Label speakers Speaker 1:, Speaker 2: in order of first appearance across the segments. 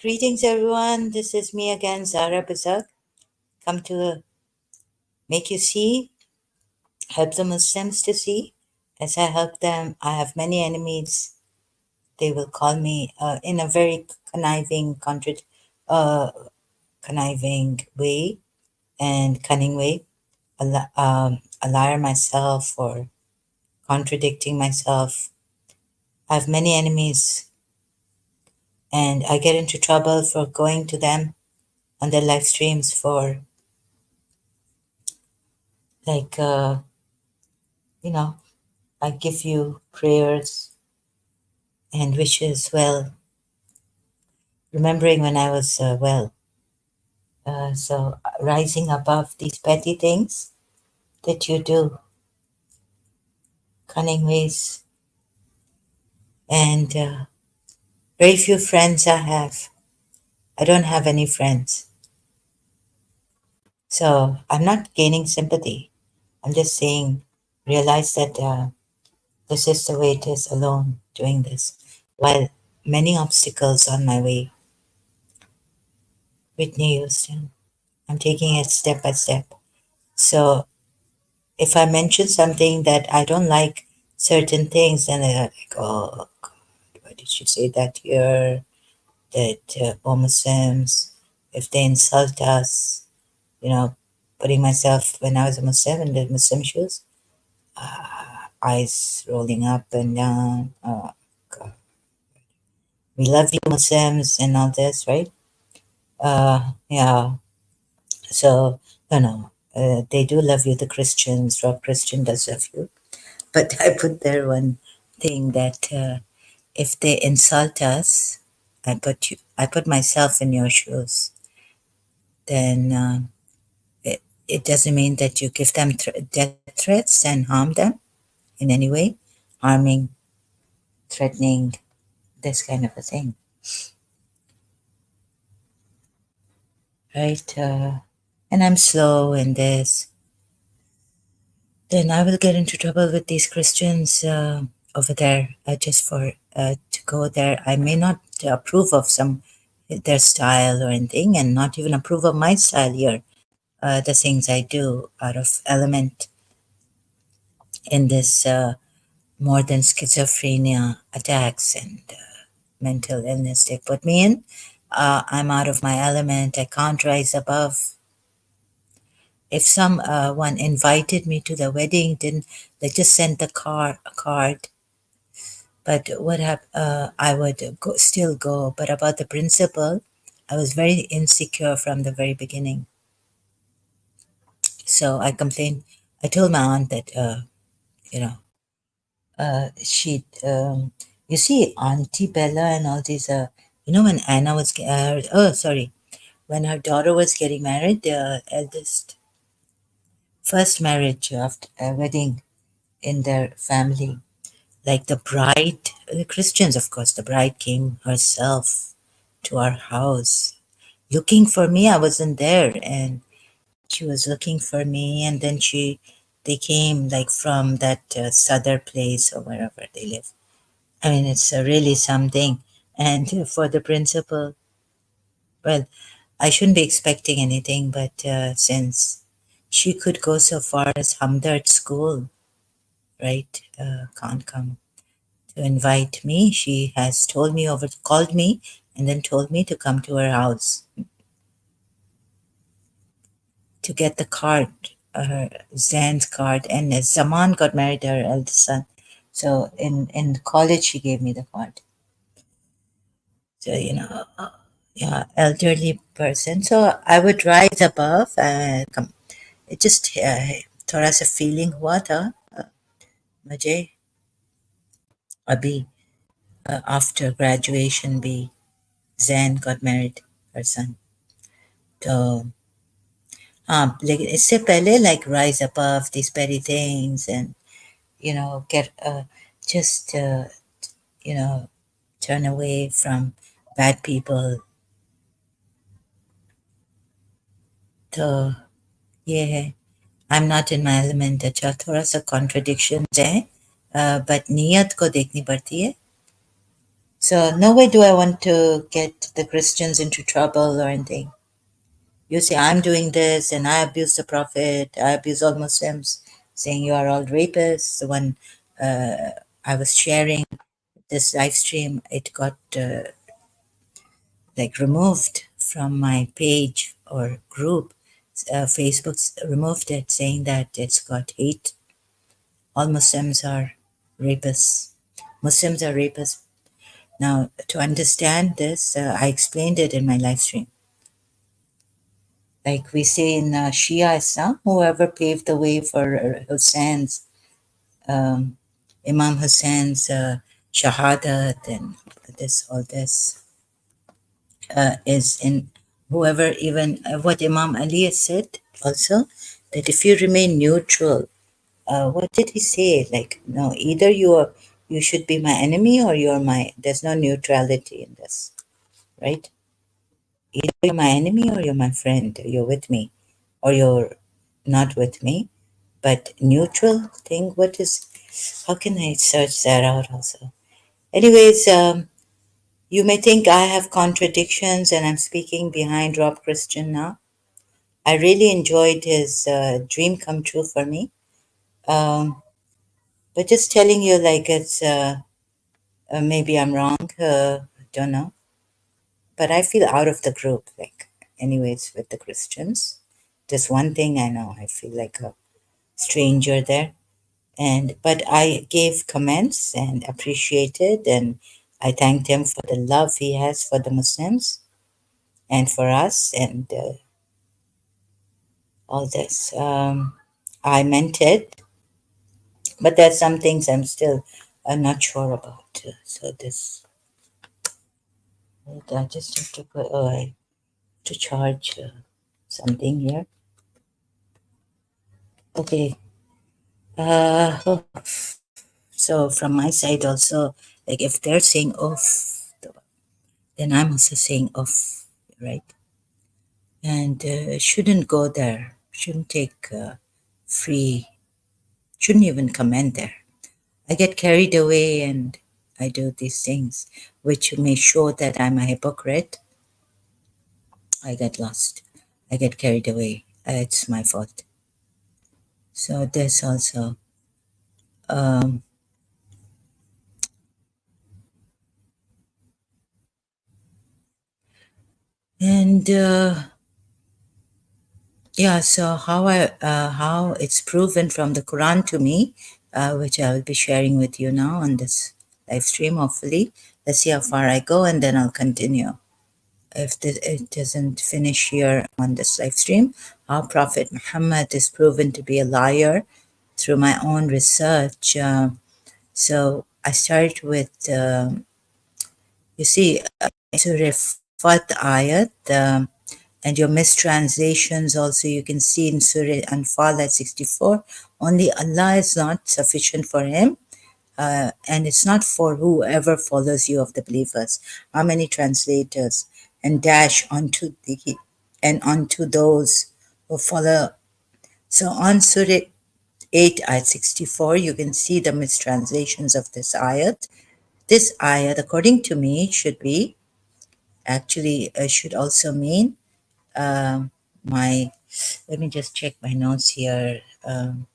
Speaker 1: Greetings, everyone. This is me again, Zara Bazak. Come to make you see, help the Muslims to see. As I help them, I have many enemies. They will call me in a very uh, conniving way and cunning way. A liar myself or contradicting myself. I have many enemies, and I get into trouble for going to them on their live streams for like you know I give you prayers and wishes well, remembering when I was well. So rising above these petty things that you do, cunning ways, and very few friends I have. I don't have any friends. So I'm not gaining sympathy. I'm just saying, realize that this is the way it is alone doing this. While many obstacles on my way, Whitney Houston, I'm taking it step by step. So if I mention something that I don't like certain things, then they're like, oh, God, why did you say that here? That Muslims, if they insult us, you know, putting myself when I was a Muslim in the Muslim shoes, eyes rolling up and down. Oh, God. We love you, Muslims, and all this, right? Yeah. So, they do love you, the Christians. Rob Christian does love you. But I put there one thing that if they insult us, I put myself in your shoes. Then it doesn't mean that you give them death threats and harm them in any way, harming, threatening, this kind of a thing, right? And I'm slow in this. Then I will get into trouble with these Christians over there just for to go there. I may not approve of some their style or anything, and not even approve of my style here. The things I do out of element in this more than schizophrenia attacks and mental illness they put me in. I'm out of my element. I can't rise above. If someone invited me to the wedding, then they just sent a card. But I would still go. But about the principle, I was very insecure from the very beginning. So I complained. I told my aunt that, you know, you see, Auntie Bella and all these, when Anna was, when her daughter was getting married, the eldest, first marriage after a wedding in their family, like the bride, the Christians, of course, the bride came herself to our house looking for me. I wasn't there, and she was looking for me, and then they came like from that southern place or wherever they live. I mean, it's really something. And for the principal, well, I shouldn't be expecting anything, but since she could go so far as Hamdard School, right, can't come to invite me. She has called me, and then told me to come to her house to get the card, her Zan's card. And Zaman got married to her eldest son. So in college, she gave me the card. So, yeah, elderly person. So I would rise above and come. It just थोड़ा सा feeling हुआ था मुझे अभी after graduation भी Zan got married her son. तो हाँ, लेकिन इससे पहले like rise above these petty things and get just turn away from bad people. तो ये है, I'm not in my element. अच्छा थोड़ा सा contradictions है, but नीयत को देखनी पड़ती है. So no way do I want to get the Christians into trouble or anything. You say I'm doing this and I abuse the Prophet, I abuse all Muslims, saying you are all rapists. When I was sharing this live stream, it got like removed from my page or group. Facebook's removed it, saying that it's got hate. All Muslims are rapists. Muslims are rapists. Now, to understand this, I explained it in my live stream. Like we say in Shia Islam, whoever paved the way for Hussein's, Imam Hussein's shahadat and all this is in whoever, even what Imam Ali has said also, that if you remain neutral, what did he say? Like, no, either you should be my enemy or you're my, there's no neutrality in this, right? Either you're my enemy or you're my friend, you're with me, or you're not with me. But neutral thing, what is, how can I search that out also? Anyways, you may think I have contradictions and I'm speaking behind Rob Christian now. I really enjoyed his dream come true for me. Um, but just telling you, like, it's maybe I'm wrong, don't know. But I feel out of the group, like, anyways, with the Christians. Just one thing I know, I feel like a stranger there. And but I gave comments and appreciated, and I thanked him for the love he has for the Muslims and for us and all this. I meant it, but there's some things I'm still not sure about. So this, I just have to put, oh, I have to charge something here. Okay. Oh, so from my side also, like if they're saying off, then I'm also saying off, right? And shouldn't go there, shouldn't take free, shouldn't even comment there. I get carried away and I do these things which may show that I'm a hypocrite. I get lost. I get carried away. It's my fault. So there's also, um, and yeah, so how it's proven from the Quran to me, which I will be sharing with you now on this live stream, hopefully. Let's see how far I go and then I'll continue. If it doesn't finish here on this live stream, how Prophet Muhammad is proven to be a liar through my own research. So I start with, you see, to refat ayat, and your mistranslations also you can see in Surah Anfal at 64. Only Allah is not sufficient for him, and it's not for whoever follows you of the believers. How many translators? And dash onto the and onto those who follow. So on Surah 8 ayat 64, you can see the mistranslations of this ayat. This ayat, according to me, should be actually should also mean my. Let me just check my notes here in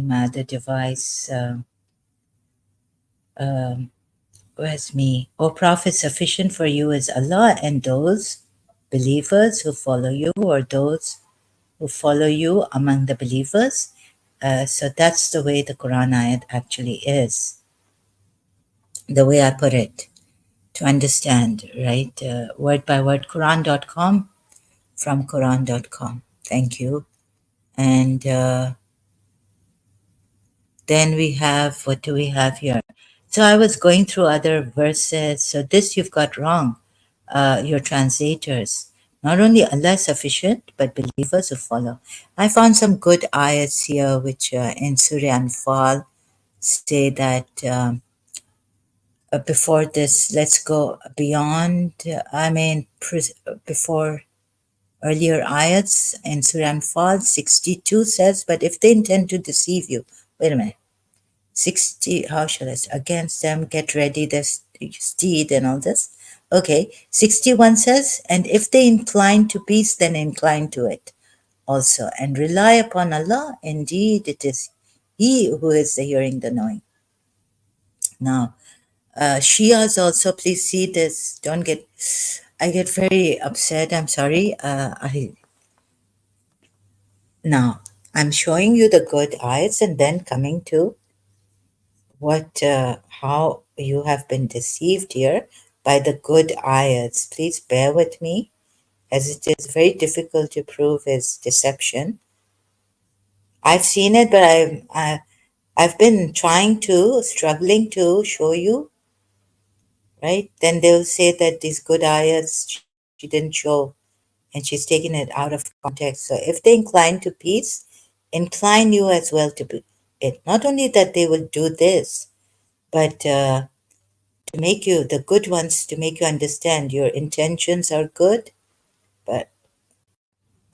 Speaker 1: my other device. Where's me? O Prophet, sufficient for you is Allah and those believers who follow you, or those who follow you among the believers. So that's the way the Quran ayat actually is, the way I put it to understand, right? Word by word, Quran.com from Quran.com. Thank you. And then we have, what do we have here? So I was going through other verses. So this you've got wrong, your translators. Not only Allah is sufficient, but believers who follow. I found some good ayats here, which in Surah Anfal say that before this, let's go beyond, before earlier ayats in Surah Anfal 62 says, but if they intend to deceive you, wait a minute. 60, how shall I say, against them, get ready. This steed and all this. Okay, 61 says, and if they incline to peace, then incline to it also, and rely upon Allah. Indeed, it is He who is the hearing, the knowing. Now, Shias also, please see this. Don't get, I get very upset. I'm sorry. Now, I'm showing you the good eyes and then coming to how you have been deceived here by the good ayats. Please bear with me, as it is very difficult to prove his deception. I've seen it, but I've been struggling to show you, right? Then they'll say that these good ayats she didn't show, and she's taken it out of context. So if they incline to peace, incline you as well to it. Not only that they will do this, but to make you, the good ones, to make you understand your intentions are good, but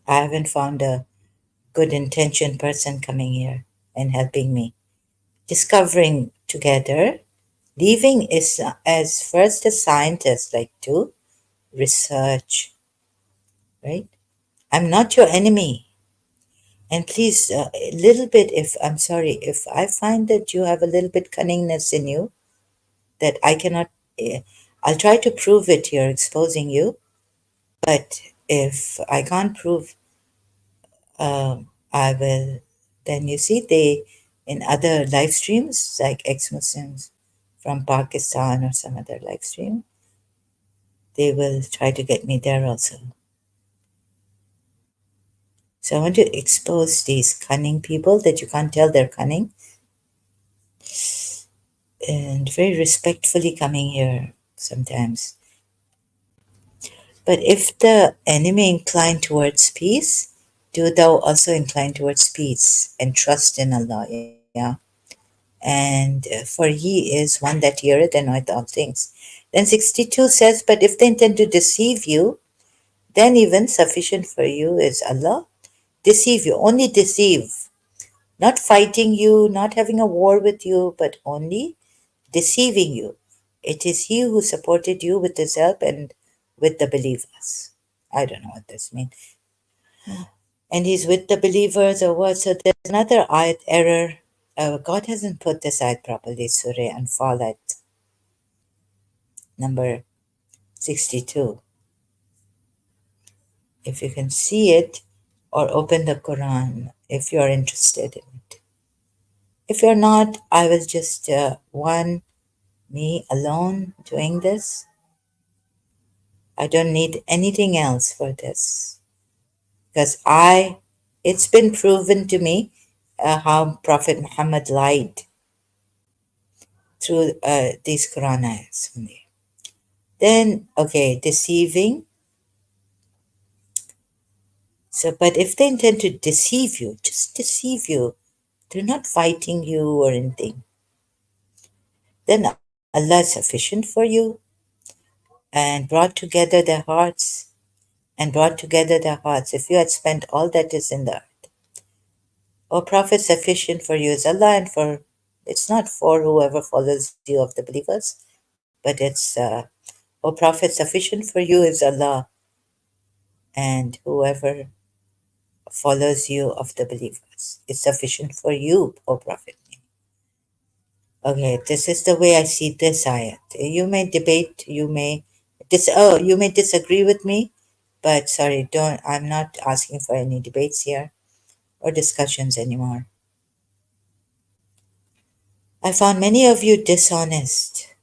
Speaker 1: I haven't found a good intention person coming here and helping me. Discovering together, leaving is as first a scientist, like to research, right? I'm not your enemy. And please, a little bit, if I'm sorry, if I find that you have a little bit cunningness in you that I cannot, eh, I'll try to prove it here, exposing you. But if I can't prove, I will, then you see, they, in other live streams, like ex Muslims from Pakistan or some other live stream, they will try to get me there also. So I want to expose these cunning people that you can't tell they're cunning, and very respectfully coming here sometimes. But if the enemy incline towards peace, do thou also incline towards peace and trust in Allah, yeah. And for He is one that heareth and knoweth all things. Then 62 says, but if they intend to deceive you, then even sufficient for you is Allah. Deceive you, only deceive. Not fighting you, not having a war with you, but only deceiving you. It is He who supported you with His help and with the believers. I don't know what this means. And He's with the believers or what? So there's another ayat error. God hasn't put this ayat properly, Surah Anfal at number 62. If you can see it, or open the Quran if you're interested in it. If you're not, I will just, me alone doing this. I don't need anything else for this. Because it's been proven to me how Prophet Muhammad lied through these Quran ayats only. Then, okay, deceiving. So, but if they intend to deceive you, just deceive you, they're not fighting you or anything, then Allah is sufficient for you and brought together their hearts and brought together their hearts. If you had spent all that is in the earth, O Prophet, sufficient for you is Allah, and for it's not for whoever follows you of the believers, but it's O Prophet, sufficient for you is Allah, and whoever follows you of the believers. It's sufficient for you, O Prophet. Okay, this is the way I see this ayat. You may debate, you may disagree with me, but sorry, I'm not asking for any debates here or discussions anymore. I found many of you dishonest.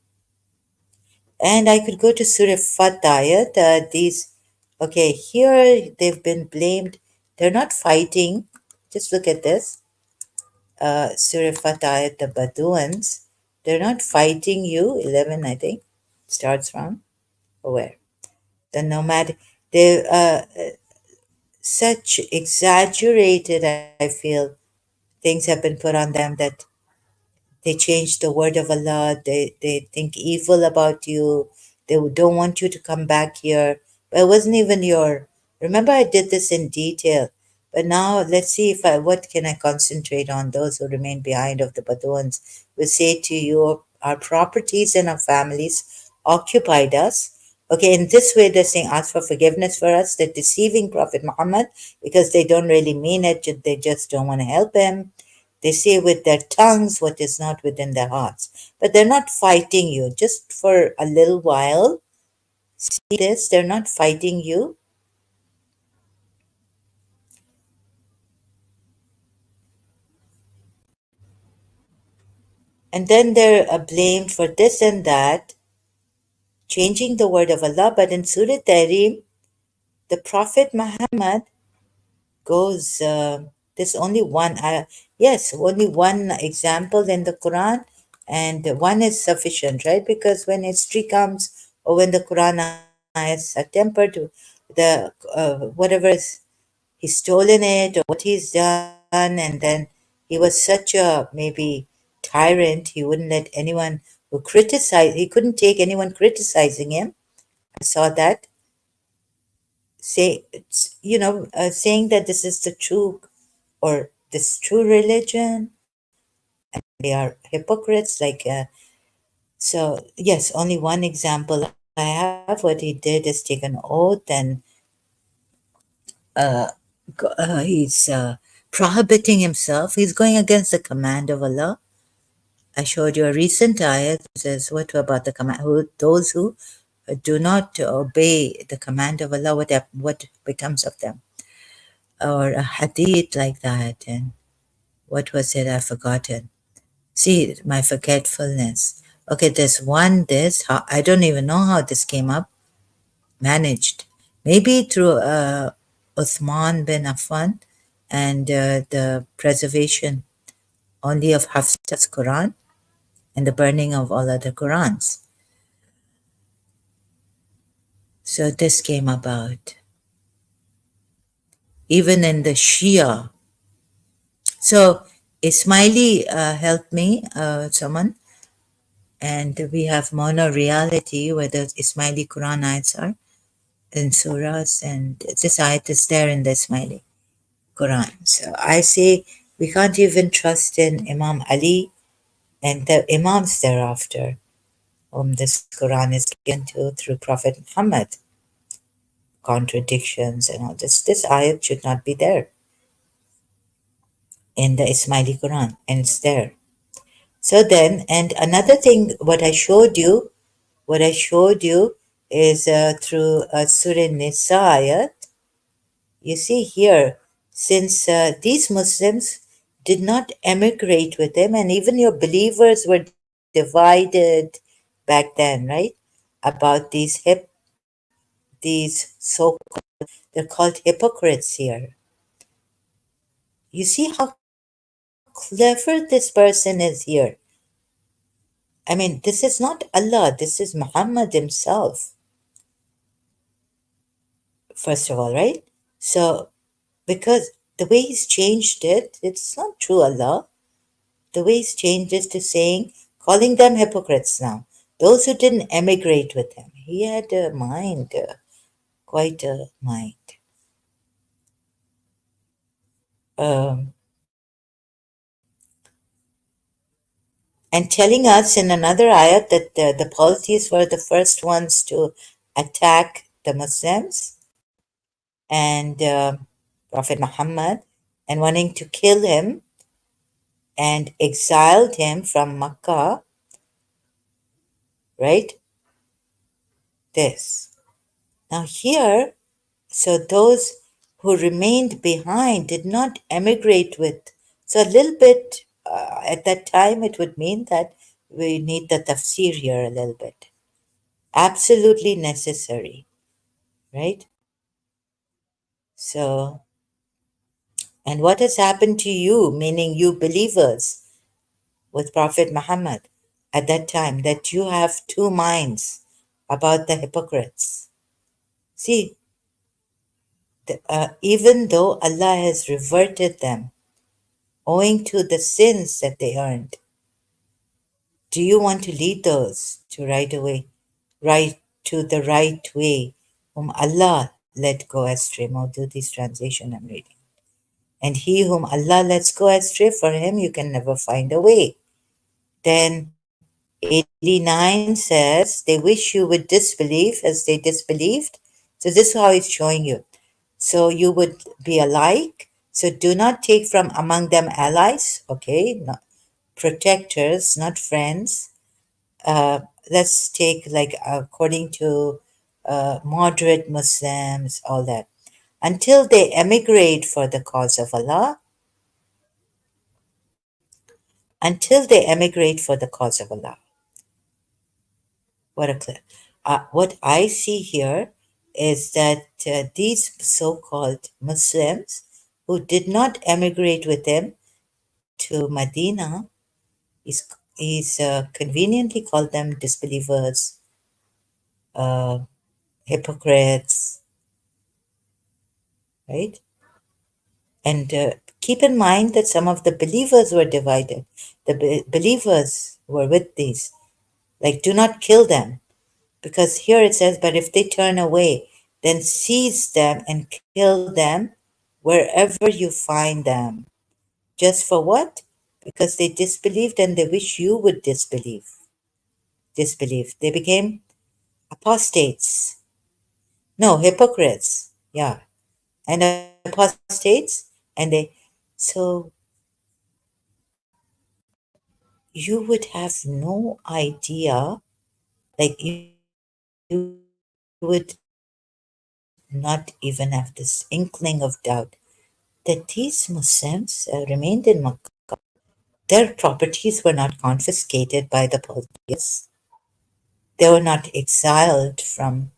Speaker 1: And I could go to Surah Fat ayat. Okay, here they've been blamed. They're not fighting. Just look at this. Surah Fat ayat, the Baduans. They're not fighting you. 11, I think, starts from. Or where? The nomadic. They such exaggerated, I feel, things have been put on them that they change the word of Allah. They think evil about you. They don't want you to come back here. But it wasn't even your. Remember, I did this in detail. But now let's see if what can I concentrate on? Those who remain behind of the Baduans will say to you, our properties and our families occupied us. Okay, in this way, they're saying, ask for forgiveness for us. They're deceiving Prophet Muhammad because they don't really mean it, they just don't want to help him. They say with their tongues what is not within their hearts. But they're not fighting you just for a little while. See this? They're not fighting you. And then they're blamed for this and that, changing the word of Allah. But in Surah Tahrim, the Prophet Muhammad goes, there's only one, yes, only one example in the Quran, and one is sufficient, right? Because when history comes, or when the Quran ayahs are tempered to the whatever is, he's stolen it or what he's done, and then he was such a maybe tyrant, he wouldn't let anyone who criticized, he couldn't take anyone criticizing him. I saw that say, saying that this is the true or this true religion, they are hypocrites. So yes, only one example I have. What he did is take an oath, and he's prohibiting himself. He's going against the command of Allah. I showed you a recent ayat that says, what about the command? Those who do not obey the command of Allah, what becomes of them? Or a hadith like that. And what was it? I've forgotten. See, my forgetfulness. Okay, there's one, I don't even know how this came up, managed. Maybe through Uthman bin Affan and the preservation only of Hafsa's Quran and the burning of all other Qurans. So this came about. Even in the Shia. So Ismaili helped me, someone, and we have mono-reality where the Ismaili Quran ayats are in surahs, and this ayat is there in the Ismaili Quran. So I say we can't even trust in Imam Ali and the Imams thereafter, whom this Quran is given to through Prophet Muhammad. Contradictions and all this. This ayat should not be there in the Ismaili Quran, and it's there. So then, and another thing, what I showed you is through Surah Nisa ayat. You see here, since these Muslims did not emigrate with him, and even your believers were divided back then, right? About these so they're called hypocrites here. You see how clever this person is here. I mean, this is not Allah, this is Muhammad himself, first of all, right? So, because the way he's changed it, it's not true Allah. The way he's changed is to saying, calling them hypocrites now. Those who didn't emigrate with him. He had a mind, quite a mind. Um, and telling us in another ayat that the polytheists were the first ones to attack the Muslims and Prophet Muhammad and wanting to kill him and exiled him from Makkah, right? This. Now, here, so those who remained behind did not emigrate with. So, a little bit at that time, it would mean that we need the tafsir here a little bit. Absolutely necessary, right? So, and what has happened to you, meaning you believers, with Prophet Muhammad at that time, that you have two minds about the hypocrites? See, even though Allah has reverted them owing to the sins that they earned, do you want to lead those to right to the right way, whom Allah let go astray? Maududi's translation I'm reading. And he whom Allah lets go astray, for him you can never find a way. Then 89 says they wish you would disbelieve as they disbelieved. So this is how it's showing you. So you would be alike. So do not take from among them allies, okay? Not protectors, not friends. Uh, let's take like according to moderate Muslims, all that. Until they emigrate for the cause of Allah, until they emigrate for the cause of Allah. What a what I see here is that these so-called Muslims who did not emigrate with him to Medina, he's conveniently called them disbelievers, uh, hypocrites, right? And keep in mind that some of the believers were divided. The believers were with these, like, do not kill them. Because here it says, but if they turn away, then seize them and kill them wherever you find them. Just for what? Because they disbelieved and they wish you would disbelieve. Disbelieve. They became apostates. No, hypocrites. Yeah. And apostates. And so you would have no idea, like, you would not even have this inkling of doubt that these Muslims remained in Makkah. Their properties were not confiscated by the Politics. They were not exiled from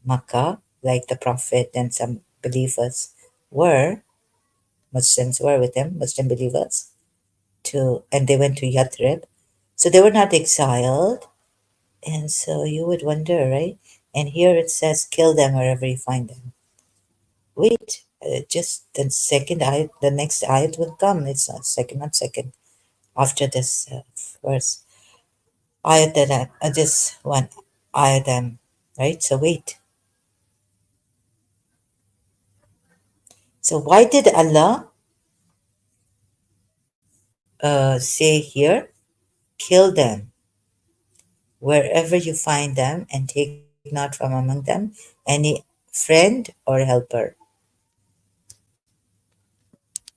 Speaker 1: Makkah like the Prophet and some believers were. Muslims were with them, Muslim believers, and they went to Yathrib. So they were not exiled. And so you would wonder, right? And here it says, kill them wherever you find them. Wait, just the second ayat, the next ayat will come. It's not second, not second. After this verse, ayat that this one ayat, right? So wait. So why did Allah say here, kill them wherever you find them and take not from among them any friend or helper,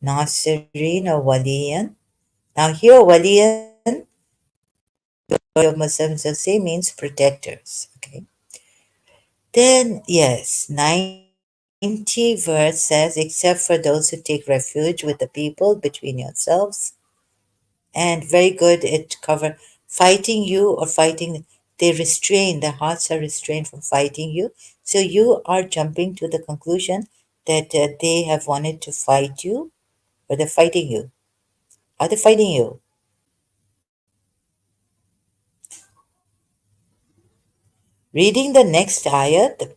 Speaker 1: Nasirin or Waliyan. Now here Waliyan, of Muslims will say means protectors. Okay. Then yes, 90 verse says, except for those who take refuge with the people between yourselves. And very good, it cover fighting you or fighting, they restrain, their hearts are restrained from fighting you. So you are jumping to the conclusion that they have wanted to fight you or they're fighting you. Are they fighting you? Reading the next ayat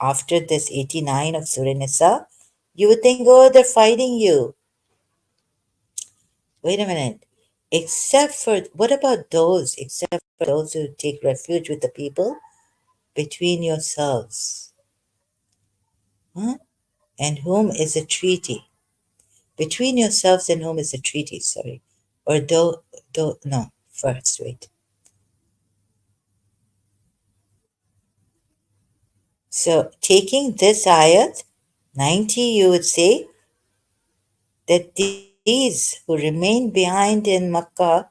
Speaker 1: after this 89 of Surah Nisa, you would think, oh, they're fighting you. Wait a minute. Except for, what about those, except for those who take refuge with the people between yourselves? Huh? And whom is a treaty? Between yourselves and whom is a treaty, sorry. Or no, first, wait. So taking this ayat, 90, you would say that these who remained behind in Makkah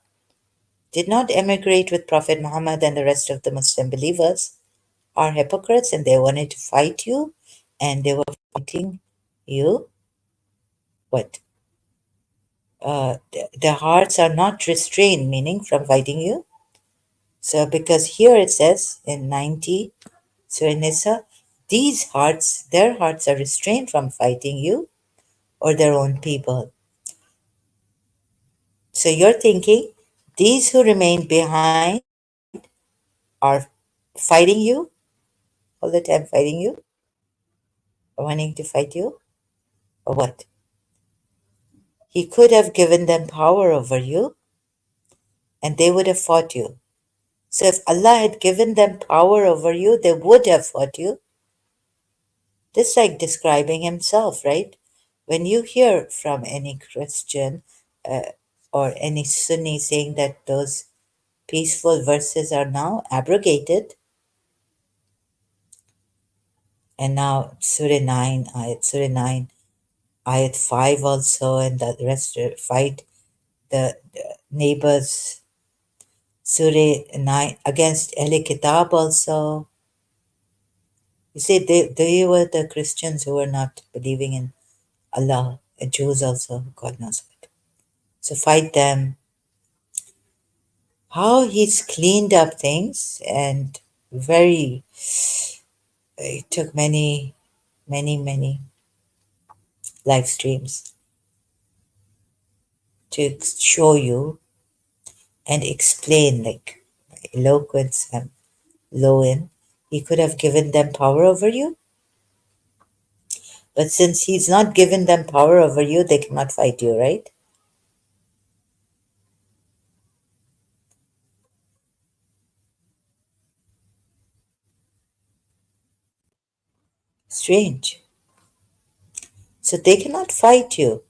Speaker 1: did not emigrate with Prophet Muhammad and the rest of the Muslim believers are hypocrites and they wanted to fight you and they were fighting you. What? Their hearts are not restrained, meaning from fighting you. So, because here it says in 90, Surah Nisa, these hearts, their hearts are restrained from fighting you or their own people. So, you're thinking these who remain behind are fighting you all the time, fighting you, or wanting to fight you, or what? He could have given them power over you and they would have fought you. So, if Allah had given them power over you, they would have fought you. This like describing himself, right? When you hear from any Christian uh, or any Sunni saying that those peaceful verses are now abrogated, and now Surah 9, Ayat 5 also, and the rest fight the neighbors. Surah 9 against Ahle Kitab also. You see, they were the Christians who were not believing in Allah, and Jews also, God knows what. So fight them. How he's cleaned up things, and very, it took many live streams to show you and explain, like eloquence and low in. He could have given them power over you, but since he's not given them power over you, they cannot fight you, right? Strange. So they cannot fight you.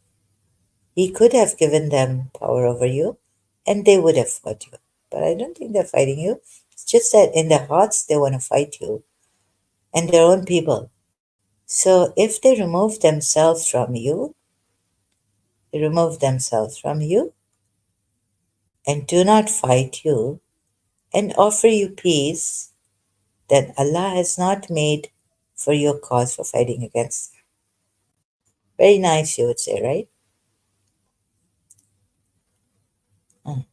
Speaker 1: He could have given them power over you, and they would have fought you. But I don't think they're fighting you. It's just that in their hearts, they want to fight you and their own people. So if they remove themselves from you and do not fight you and offer you peace, then Allah has not made for you a cause for fighting against them. Very nice, you would say, right? Mm,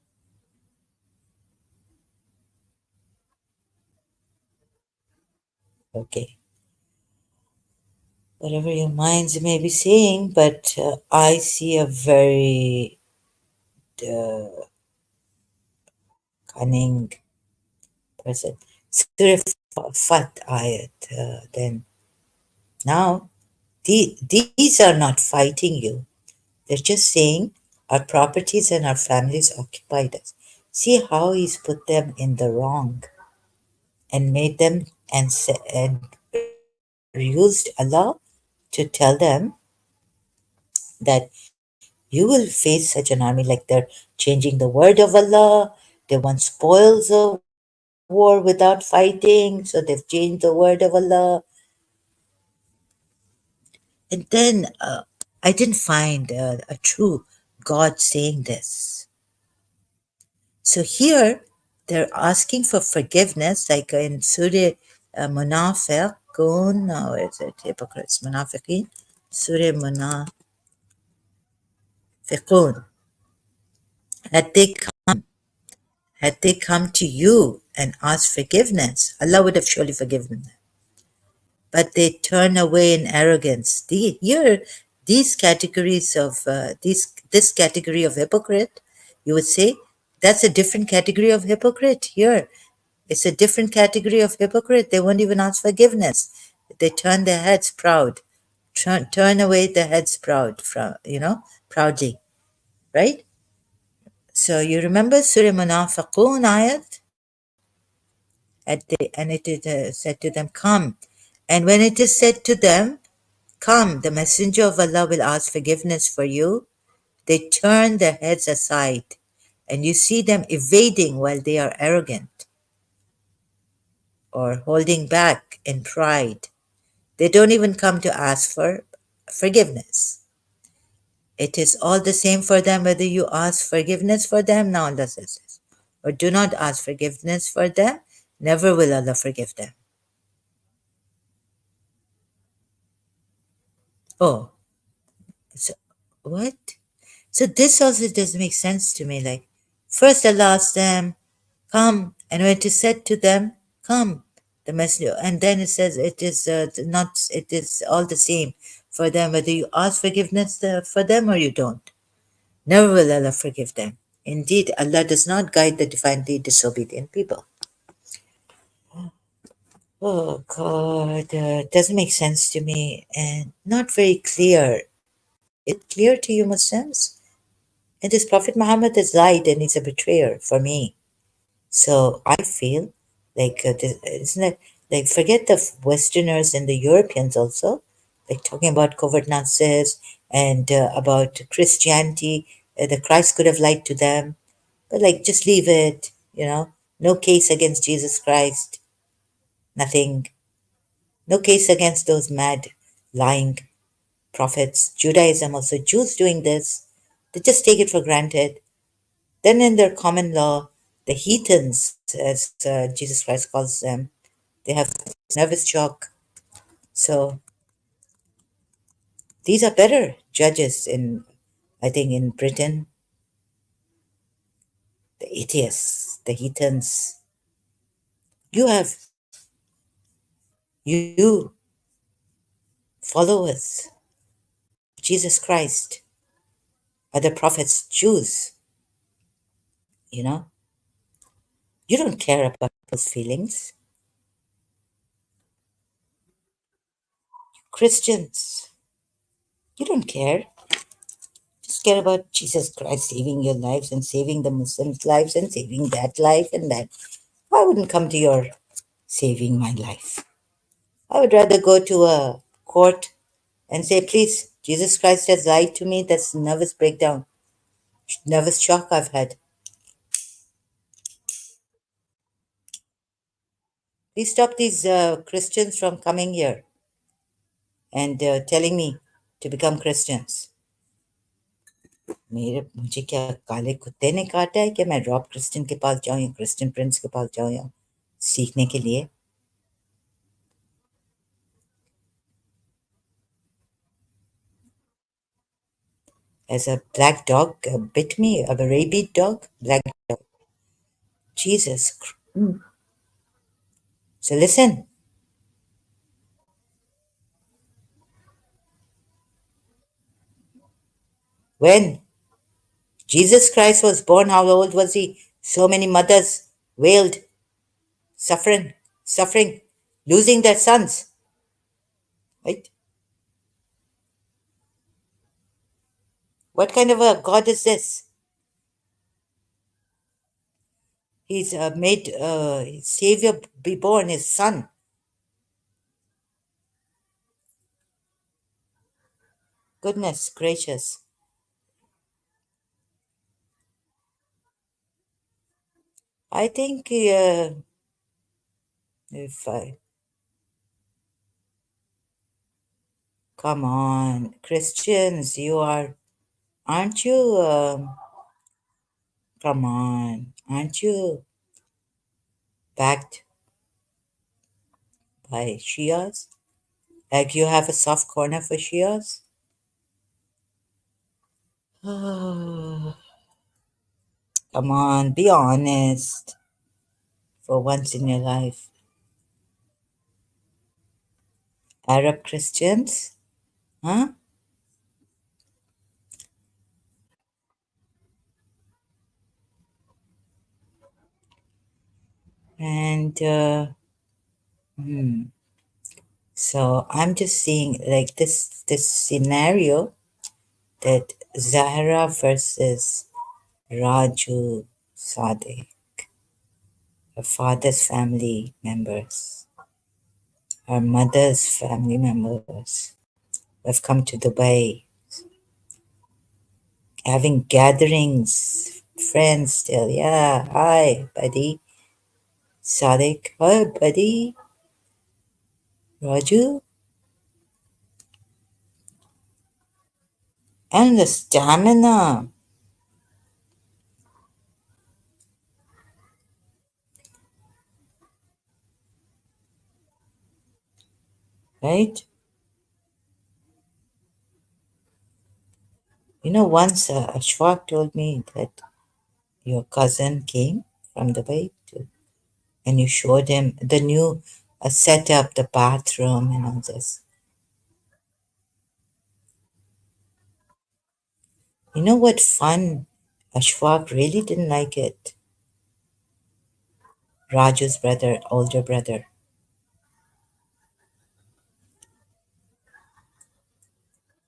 Speaker 1: okay. Whatever your minds may be saying, but I see a very uh, cunning person. Surah Fat ayat. Then now these are not fighting you. They're just saying our properties and our families occupied us. See how he's put them in the wrong and made them and used Allah to tell them that you will face such an army, like they're changing the word of Allah. They want spoils of war without fighting, so they've changed the word of Allah. And then I didn't find a true God saying this. So here they're asking for forgiveness, like in Surah Munafiqun, where is it? Hypocrites, Munafiqin, Surah Munafiqun. Had they had they come to you and asked forgiveness, Allah would have surely forgiven them. But they turn away in arrogance. These categories of this category of hypocrite, you would say, that's a different category of hypocrite. Here, it's a different category of hypocrite. They won't even ask forgiveness. They turn their heads proud, turn away their heads proud from proudly, right? So you remember Surah Munafiqun ayat, and it is said to them, "Come," and when it is said to them, "Come, the Messenger of Allah will ask forgiveness for you," they turn their heads aside, and you see them evading while they are arrogant or holding back in pride. They don't even come to ask for forgiveness. It is all the same for them whether you ask forgiveness for them, now Allah says this, or do not ask forgiveness for them, never will Allah forgive them. Oh, so what? So this also doesn't make sense to me. Like, first Allah asked them, "Come," and when it is said to them, "Come," the messenger, and then it says it is not. It is all the same for them whether you ask forgiveness for them or you don't. Never will Allah forgive them. Indeed, Allah does not guide the divinely disobedient people. Oh God, doesn't make sense to me and not very clear. Is it clear to you Muslims? And this Prophet Muhammad has lied and he's a betrayer for me. So I feel like, isn't it, like, forget the Westerners and the Europeans also, like talking about covenances and about Christianity, the Christ could have lied to them, but like just leave it. you know, no case against Jesus Christ, nothing. No case against those mad, lying prophets. Judaism also, Jews doing this, they just take it for granted. Then in their common law, the heathens, as Jesus Christ calls them, they have nervous shock. So these are better judges in, I think, in Britain, the atheists, the heathens. You have, you followers, Jesus Christ, other prophets, Jews, you know, you don't care about people's feelings. Christians, you don't care. Just care about Jesus Christ saving your lives and saving the Muslims' lives and saving that life and that. I wouldn't come to your saving my life. I would rather go to a court and say, please, Jesus Christ has lied to me. That's nervous breakdown, nervous shock I've had. Please stop these Christians from coming here and telling me to become Christians. मेरे मुझे क्या काले कुत्ते ने काटा है कि मैं रॉब क्रिस्टियन के पास जाऊं या क्रिस्टियन प्रिंस के पास जाऊं या सीखने के लिए. As a black dog bit me, a rabid dog, black dog. Jesus. So listen, when Jesus Christ was born, how old was he? So many mothers wailed, suffering, suffering, losing their sons. Right? What kind of a God is this? He's made his Savior be born, his son. Goodness gracious. I think if I come on, Christians, you are, aren't you? Come on, aren't you backed by Shias? Like you have a soft corner for Shias? Oh, come on, be honest for once in your life. Arab Christians? Huh? And so I'm just seeing like this scenario that Zahra versus Raju Sade, her father's family members, her mother's family members have come to Dubai, having gatherings, friends still. Yeah, hi, buddy. Sadiq, hi, buddy. Raju. And the stamina, right? You know, once Ashfaq told me that your cousin came from Dubai and you showed him the new setup, the bathroom, and all this. You know what fun? Ashfaq really didn't like it. Raju's brother, older brother.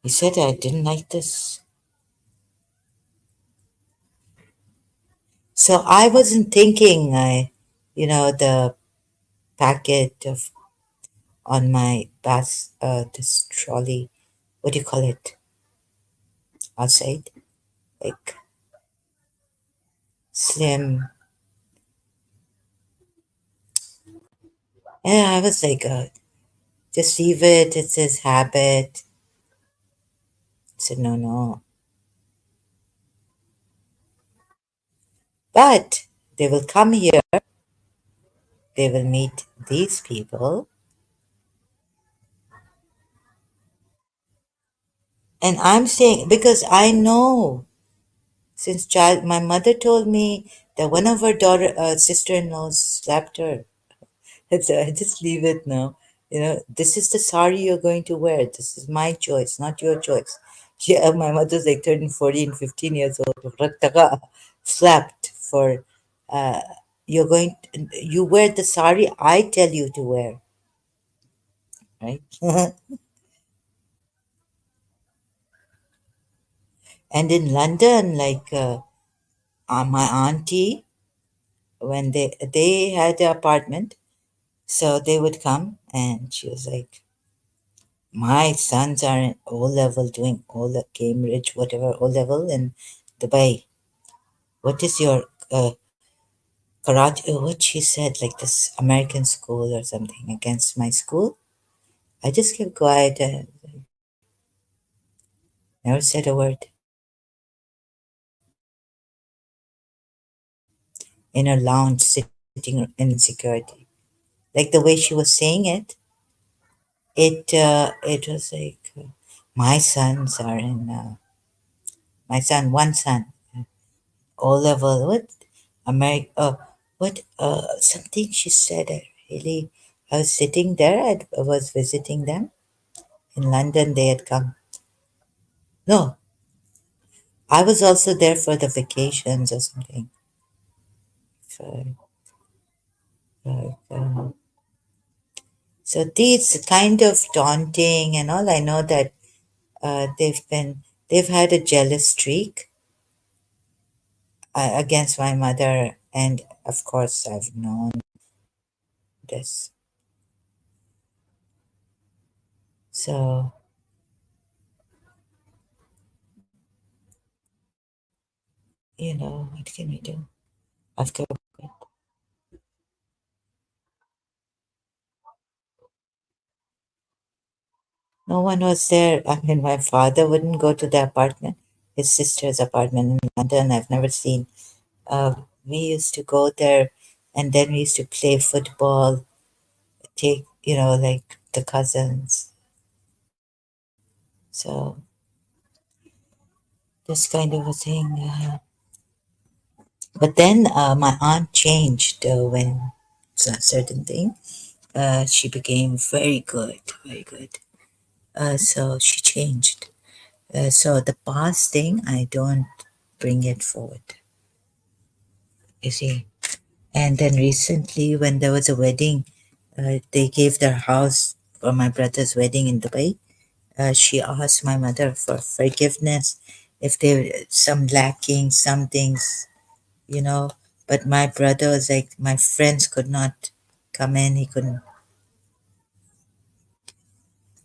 Speaker 1: He said, I didn't like this. So I wasn't thinking, the packet of on my bus, this trolley, what do you call it, outside? Like slim, And I was like, just leave it. It's his habit. I said, no, no. But they will come here, they will meet these people. And I'm saying, because I know since child, my mother told me that one of her daughter, sister-in-laws slapped her. And so I just leave it now. This is the sari you're going to wear. This is my choice, not your choice. Yeah, my mother's like 13, 14, 15 years old. Rattaka, slapped for, uh, you wear the sari I tell you to wear, right? And in London, like my auntie, when they had an apartment, so they would come, and she was like, "My sons are in O level, doing Cambridge, whatever O level in Dubai. What is your Karachi?" What she said, like this American school or something against my school. I just kept quiet and never said a word. In her lounge, sitting in security, like the way she was saying it. It was like my sons are in one son, O level. What America? What something she said. I was sitting there. I was visiting them in London. They had come. No, I was also there for the vacations or something. For, so these kind of daunting and all. I know that they've had a jealous streak against my mother, and of course I've known this. So what can we do? After no one was there. I mean, my father wouldn't go to the apartment, his sister's apartment in London. I've never seen. We used to go there, and then we used to play football, take, like the cousins. So this kind of a thing. But then my aunt changed when a certain thing. She became very good, very good. So she changed. So the past thing, I don't bring it forward, you see. And then recently, when there was a wedding, they gave their house for my brother's wedding in Dubai. She asked my mother for forgiveness if there some lacking, some things, you know. But my brother was like, my friends could not come in. He couldn't,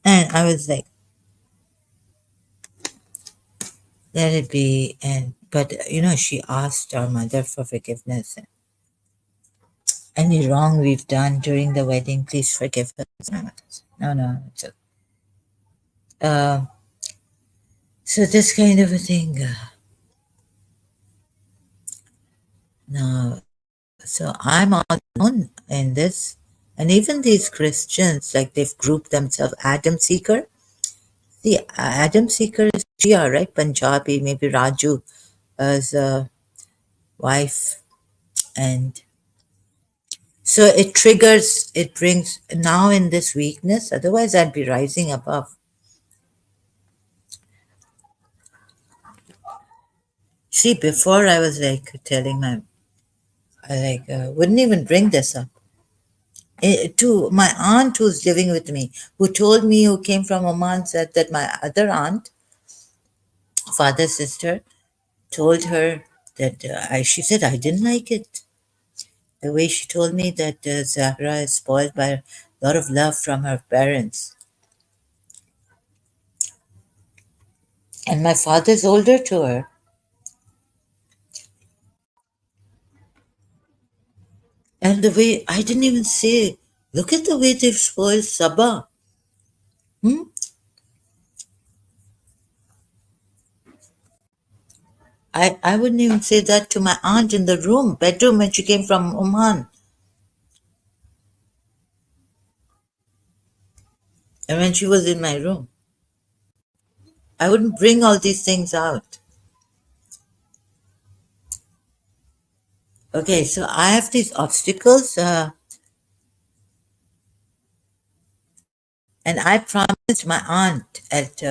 Speaker 1: and I was like, let it be. And but she asked our mother for forgiveness. Any wrong we've done during the wedding, please forgive us. No, no. Uh, so this kind of a thing. No. So I'm all alone in this. And even these Christians, like they've grouped themselves Adam Seeker. See, Adam Seeker is Shia, right? Punjabi, maybe Raju as a wife. And so it brings now in this weakness. Otherwise, I'd be rising above. See, before I was like telling I wouldn't even bring this up. To my aunt who's living with me, who told me, who came from Oman, said that my other aunt, father's sister, told her that she said I didn't like it. The way she told me that Zahra is spoiled by a lot of love from her parents. And my father's older to her. And the way I didn't even say Look at the way they've spoiled Sabah. Hmm? I wouldn't even say that to my aunt in the bedroom when she came from Oman. And when she was in my room. I wouldn't bring all these things out. Okay, so I have these obstacles, and I promised my aunt at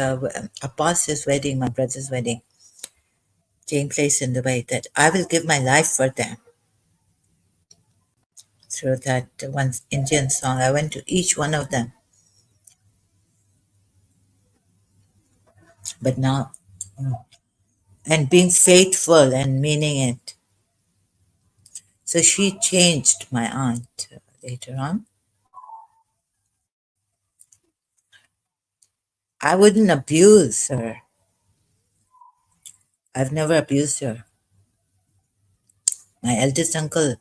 Speaker 1: Abbas's wedding, my brother's wedding, taking place in Dubai, that I will give my life for them. Through that one Indian song, I went to each one of them. But now, and being faithful and meaning it. So she changed my aunt later on. I wouldn't abuse her. I've never abused her. My eldest uncle,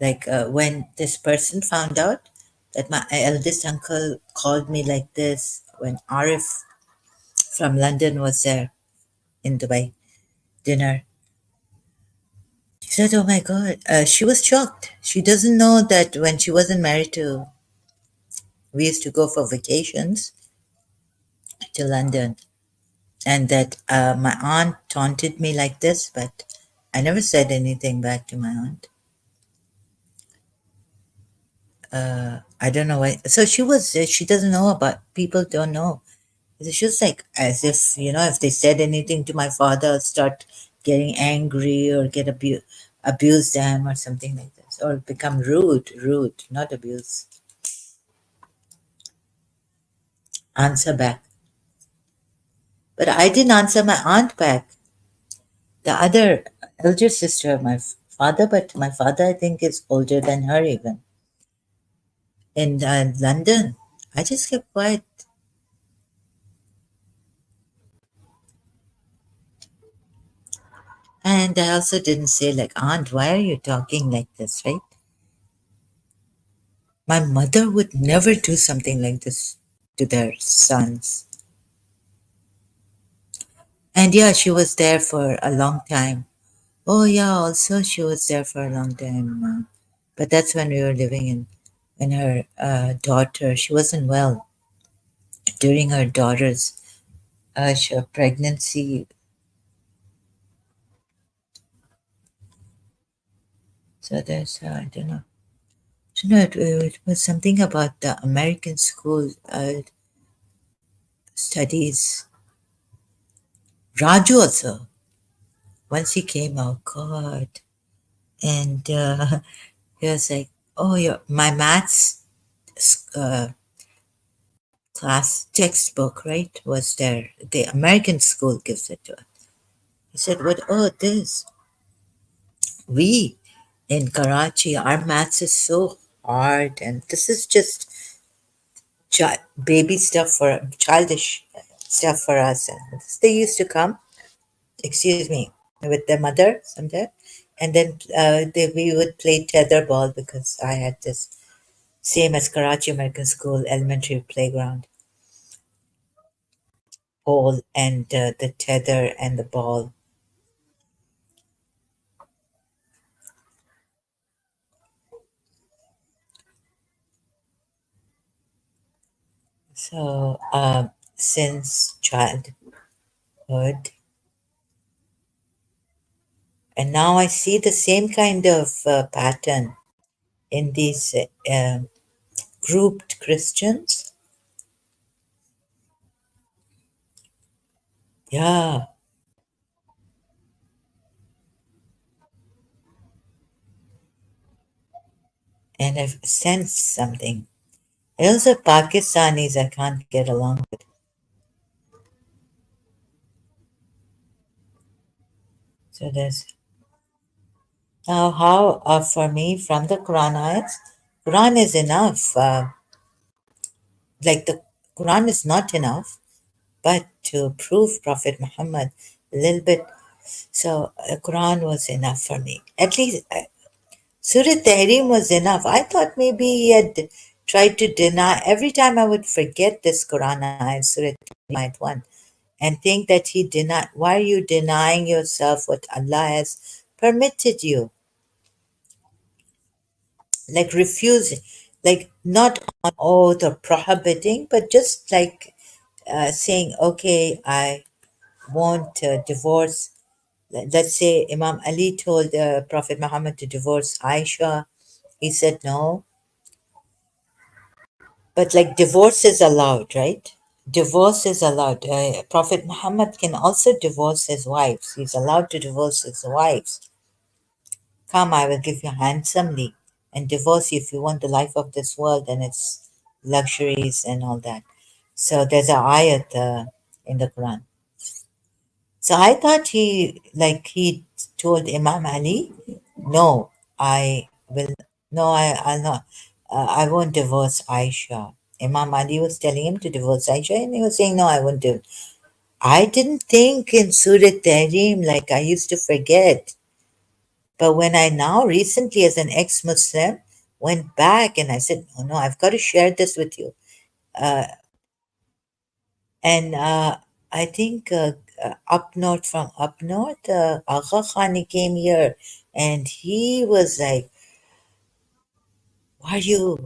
Speaker 1: like when this person found out that my eldest uncle called me like this when Arif from London was there in Dubai dinner. She said, "Oh my God." She was shocked. She doesn't know that when she wasn't married to, we used to go for vacations to London, and that my aunt taunted me like this, but I never said anything back to my aunt. I don't know why. So she doesn't know about, people don't know. It's just like as if, if they said anything to my father, I'll start getting angry or abuse them or something like this, or become rude, not abuse. Answer back. But I didn't answer my aunt back. The other elder sister of my father, but my father, I think, is older than her even. In London, I just kept quiet. And I also didn't say, like, Aunt, why are you talking like this, right? My mother would never do something like this to their sons. And yeah, she was there for a long time. Oh, yeah, also she was there for a long time. But that's when we were living when her daughter, she wasn't well during her daughter's pregnancy. So there's, I don't know. No, it was something about the American school studies. Raju also, once he came out, God. And he was like, oh, my maths uh, class textbook, right, was there. The American school gives it to us. He said, what? Oh, this. We in Karachi, our maths is so hard. And this is just baby stuff for childish stuff for us. And they used to come, excuse me, with their mother sometime, and then we would play tetherball because I had this same as Karachi American School elementary playground pole and the tether and the ball. So since childhood, and now I see the same kind of pattern in these grouped Christians. Yeah, and I've sensed something. Also, Pakistanis I can't get along with. So there's now how for me from the Quran ayats, Quran is enough. Like the Quran is not enough, but to prove Prophet Muhammad a little bit. So Quran was enough for me. At least Surah Tahrim was enough. I thought maybe he had tried to deny. Every time I would forget this Quran ayat, Surah Tahrim ayat 1, and think that he denied. Why are you denying yourself what Allah has permitted you? Like refusing, like not on oath or prohibiting, but just like saying, okay, I won't divorce. Let's say Imam Ali told Prophet Muhammad to divorce Aisha. He said no, but like divorce is allowed, right? Divorce is allowed. Prophet Muhammad can also divorce his wives. He's allowed to divorce his wives. Come, I will give you handsomely and divorce you if you want the life of this world and its luxuries and all that. So there's a ayat in the Quran. So I thought he told Imam Ali, no, I will, no, I'll not, I won't divorce Aisha. Imam Ali was telling him to divorce Aisha, and he was saying, no, I won't do. I didn't think in Surah Tahrim, like I used to forget. But when I now recently, as an ex-Muslim, went back and I said, oh no, I've got to share this with you. Uh, and I think up north, from up north, Agha Khani came here and he was like, why are you're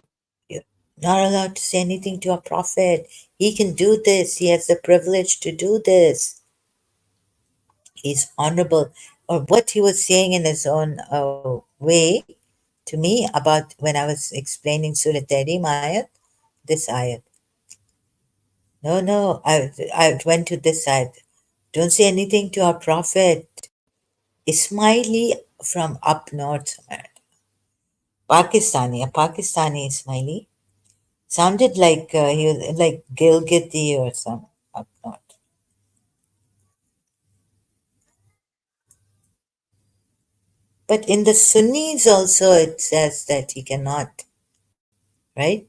Speaker 1: not allowed to say anything to a prophet? He can do this. He has the privilege to do this. He's honorable. Or what he was saying in his own way to me about when I was explaining Surah Tahrim ayat, this ayat. No, no, I went to this ayat. Don't say anything to our prophet. Ismaili from up north somewhere. Pakistani, a Pakistani Ismaili. Sounded like he was like Gilgiti or some up north. But in the Sunnis also it says that he cannot, right?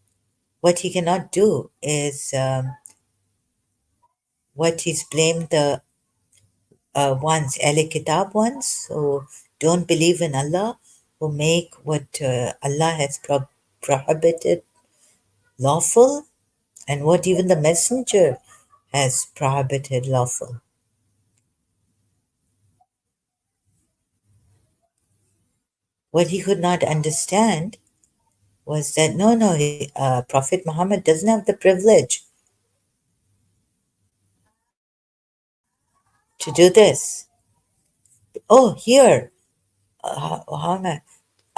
Speaker 1: What he cannot do is what he's blamed the ones, Ahle Kitab ones, who don't believe in Allah, who make what Allah has prohibited lawful, and what even the Messenger has prohibited lawful. What he could not understand was that no, no, Prophet Muhammad doesn't have the privilege to do this. Oh, here, how am I?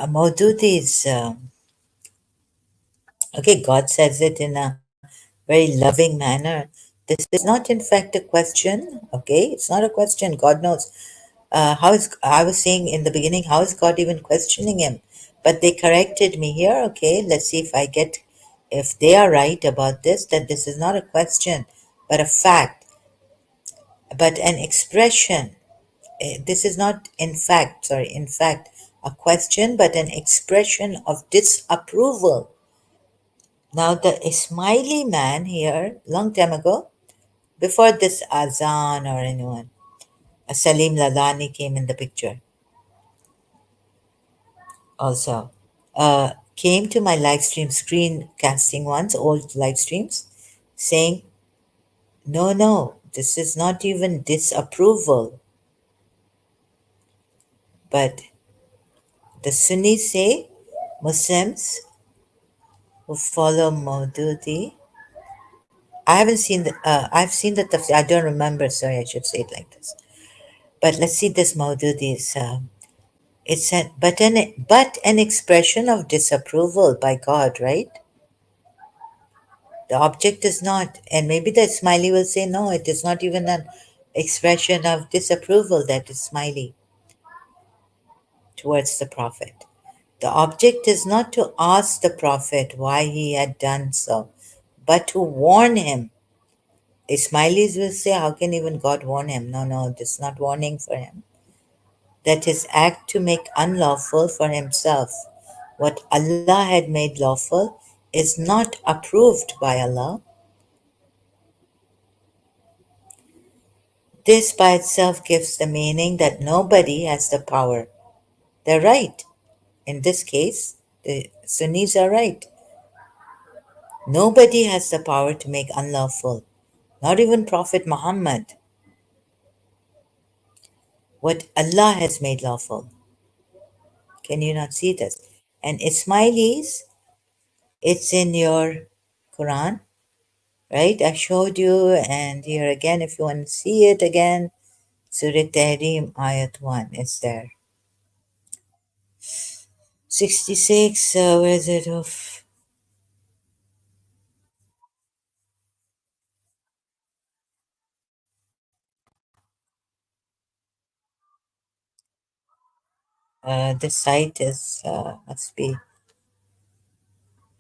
Speaker 1: Maududi is, okay, God says it in a very loving manner. This is not, in fact, a question, okay? It's not a question. God knows. How is, I was saying in the beginning, how is God even questioning him? But they corrected me here, okay? Let's see if I get, if they are right about this, that this is not a question, but a fact, but an expression. This is not, in fact, a question, but an expression of disapproval. Now, the Ismaili man here, long time ago, before this Azan or anyone, Salim Lalani came in the picture also, came to my live stream screencasting ones, old live streams, saying, no, no, this is not even disapproval, but the Sunnis say Muslims who follow Maududi. I haven't seen the, I've seen the tafsir, I don't remember, sorry, I should say it like this. But let's see this Maududi's. It's an expression of disapproval by God, right? The object is not, and maybe the smiley will say, no, it is not even an expression of disapproval that is smiley towards the Prophet. The object is not to ask the Prophet why he had done so, but to warn him. Ismailis will say, how can even God warn him? No, no, this is not warning for him. That his act to make unlawful for himself what Allah had made lawful is not approved by Allah. This by itself gives the meaning that nobody has the power. They're right. In this case, the Sunnis are right. Nobody has the power to make unlawful, not even Prophet Muhammad, what Allah has made lawful. Can you not see this? And Ismailis, it's in your Quran, right? I showed you, and here again, if you want to see it again, Surah Tahrim, Ayat 1 is there. 66, where is it? Of the site is, must be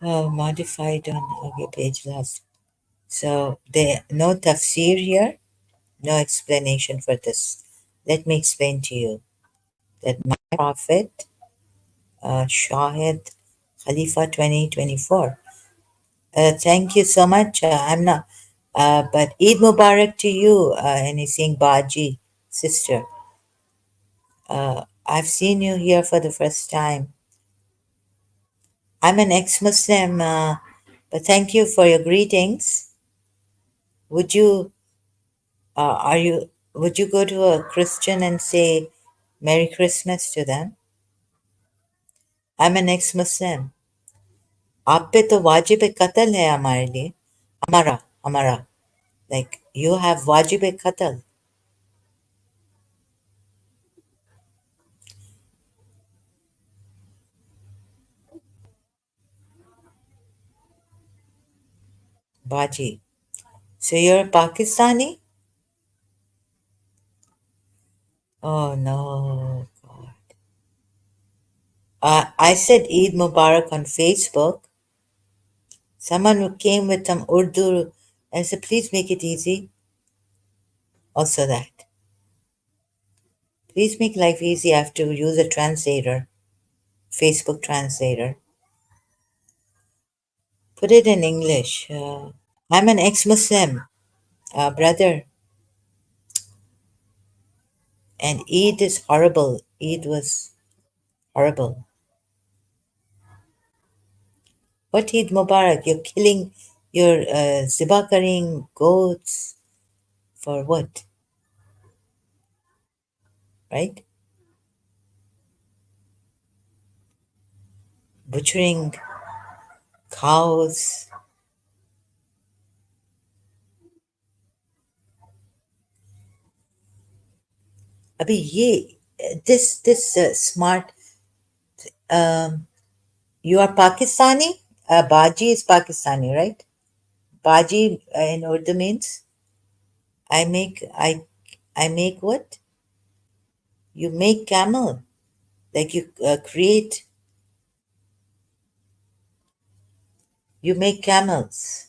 Speaker 1: modified on okay, page last. So, there no tafsir here, no explanation for this. Let me explain to you that my prophet, Shahid Khalifa 2024. Thank you so much. I'm not, but Eid Mubarak to you. And he's saying Baji, sister. I've seen you here for the first time. I'm an ex-Muslim, but thank you for your greetings. Would you, would you go to a Christian and say Merry Christmas to them? I'm an ex-Muslim. आप पे तो वाजिब कत्ल है हमारे लिए हमारा हमारा like you have wajib qatl baji. So you're Pakistani? Oh no. I said Eid Mubarak on Facebook. Someone who came with some Urdu and said, please make it easy. Also that. Please make life easy. I have to use a translator, Facebook translator. Put it in English. I'm an ex-Muslim, brother, and Eid is horrible. Eid was horrible. What Eid Mubarak? You're killing, you're zibakaring goats for what? Right? Butchering cows. Abhi ye, this smart. Um, you are Pakistani. Baji is Pakistani, right? Baji in Urdu means I make what? You make camel. Like you create. You make camels.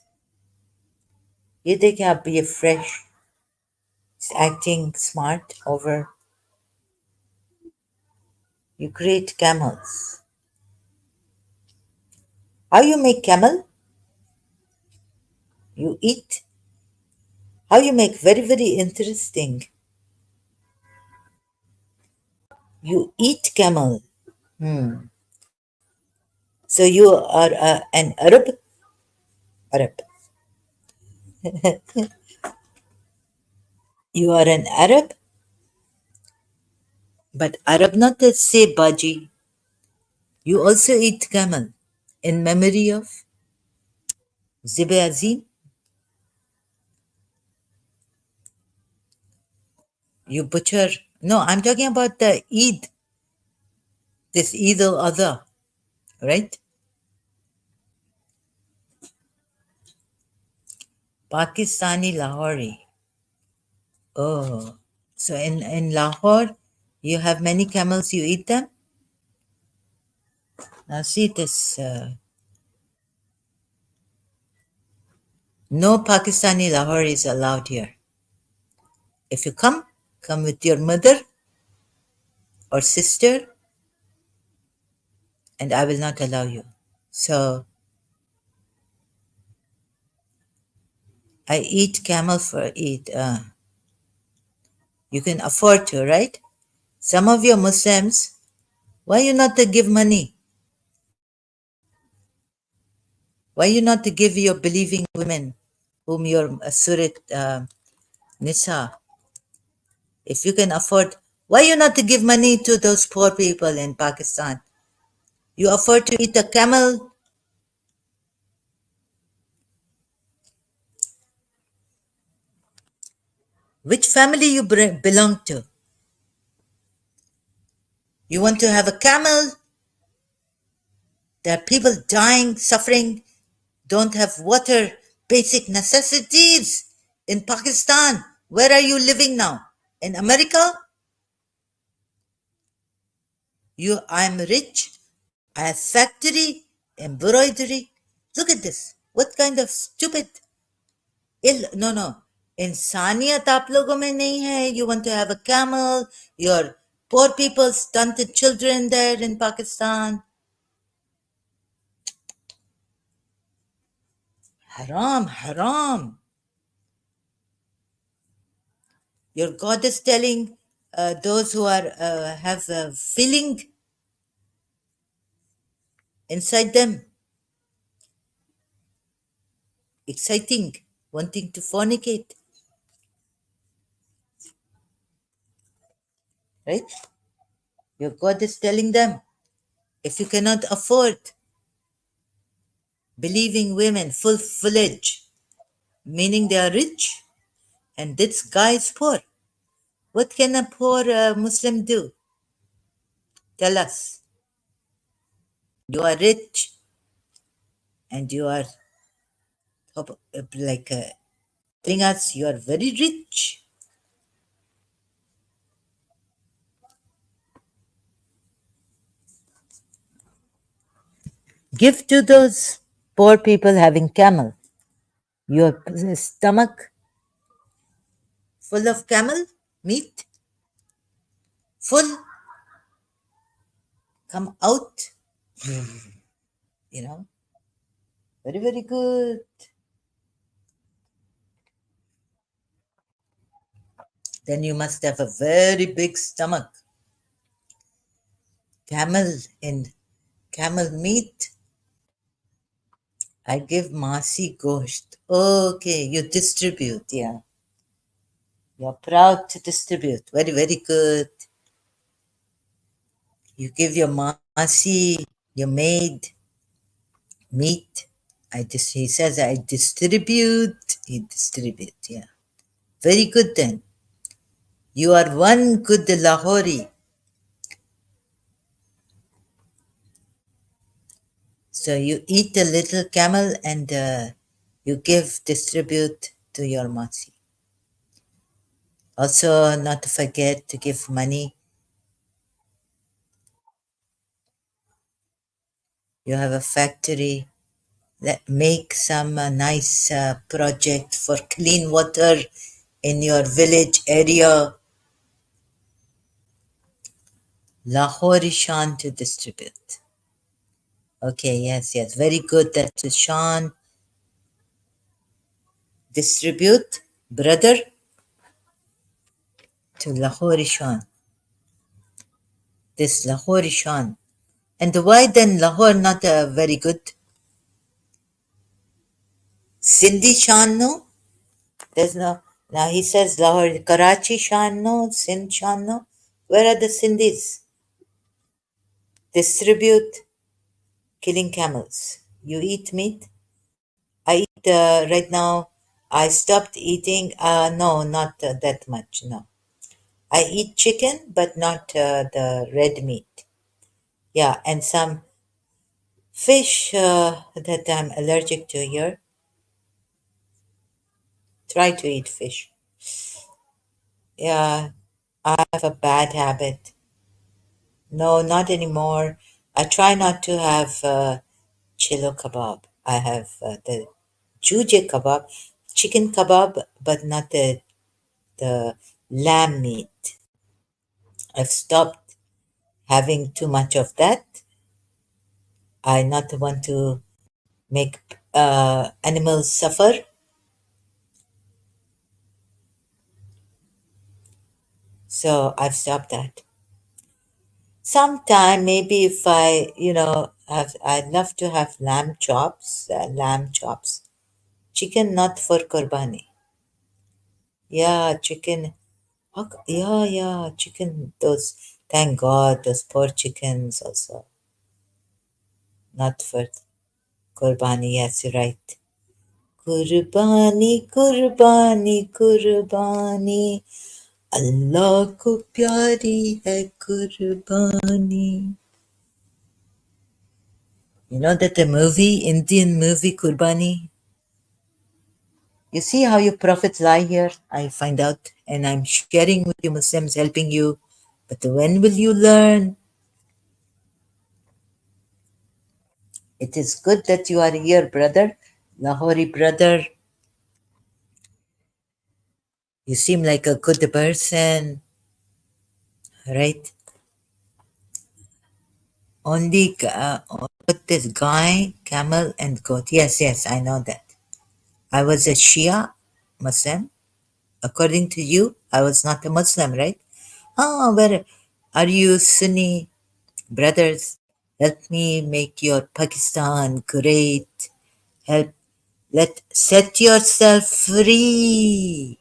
Speaker 1: You think I'll be a fresh, acting smart over. You create camels. How you make camel? You eat. How you make very very interesting. You eat camel. Hmm. So you are an Arab. Arab. You are an Arab, but Arab not to say baji. You also eat camel in memory of Zibe Azim. You butcher. No, I'm talking about the Eid. This Eid al Adha, right? Pakistani Lahori. Oh, so in Lahore, you have many camels. You eat them. Now see this. No Pakistani Lahore is allowed here. If you come, come with your mother or sister, and I will not allow you. So I eat camel for Eid. You can afford to, right? Some of your Muslims Why you not to give money? Why you not to give your believing women, whom your Surat Nisa, if you can afford, why you not to give money to those poor people in Pakistan? You afford to eat a camel. Which family you belong to? You want to have a camel? There are people dying, suffering, don't have water, basic necessities in Pakistan. Where are you living now? In America? I'm rich. I have factory, embroidery. Look at this. What kind of stupid no no. इंसानियत आप लोगों में नहीं है. You want to have a camel. Your poor people, stunted children there in Pakistan. Haram, haram. Your God is telling those who are have a feeling inside them, exciting, wanting to fornicate, right? Your God is telling them, if you cannot afford believing women full-fledged, meaning they are rich, and this guy is poor, what can a poor Muslim do? Tell us. You are rich, and you are like telling us you are very rich. Give to those poor people having camel. Your stomach full of camel meat, full, come out, you know, very, very good. Then you must have a very big stomach. Camel in camel meat. I give Masi Gosht. Okay, you distribute, yeah. You're proud to distribute. Very, very good. You give your Masi, your maid, meat. He says, I distribute. He distribute, yeah. Very good then. You are one good Lahori. So you eat a little camel and you distribute to your Masi. Also, not to forget to give money. You have a factory that make some nice project for clean water in your village area. Lahori Shan to distribute. Okay, yes, yes. Very good. That's a Shan. Distribute, brother, to Lahori Shan. This Lahori Shan. And why then Lahore not very good? Sindhi Shan, no? There's no. Now he says Lahore, Karachi Shan, no? Sindh Shan, no? Where are the Sindhis? Distribute killing camels. You eat meat? I eat right now. I stopped eating. No, not that much. No. I eat chicken, but not the red meat. Yeah, and some fish that I'm allergic to here. Try to eat fish. Yeah, I have a bad habit. No, not anymore. I try not to have chilo kebab. I have the juje kebab, chicken kebab, but not the lamb meat. I've stopped having too much of that. I not want to make animals suffer. So I've stopped that. Sometime, maybe if I, have, I'd love to have lamb chops. Chicken not for qurbani. Yeah, chicken. Yeah, yeah, chicken. Those, thank God, those poor chickens also. Not for qurbani. Yes, you're right. कुर्बानी कुर्बानी कुर्बानी अल्लाह को प्यारी है कुर्बानी. You know that the movie, Indian movie Kurbani? You see how your prophets lie here? I find out and I'm sharing with you Muslims, helping you. But when will you learn? It is good that you are here, brother. Lahori brother, you seem like a good person, right? Only with this guy, camel, and goat. Yes, yes, I know that. I was a Shia Muslim. According to you, I was not a Muslim, right? Oh, where are you Sunni brothers? Help me make your Pakistan great. Help, let set yourself free.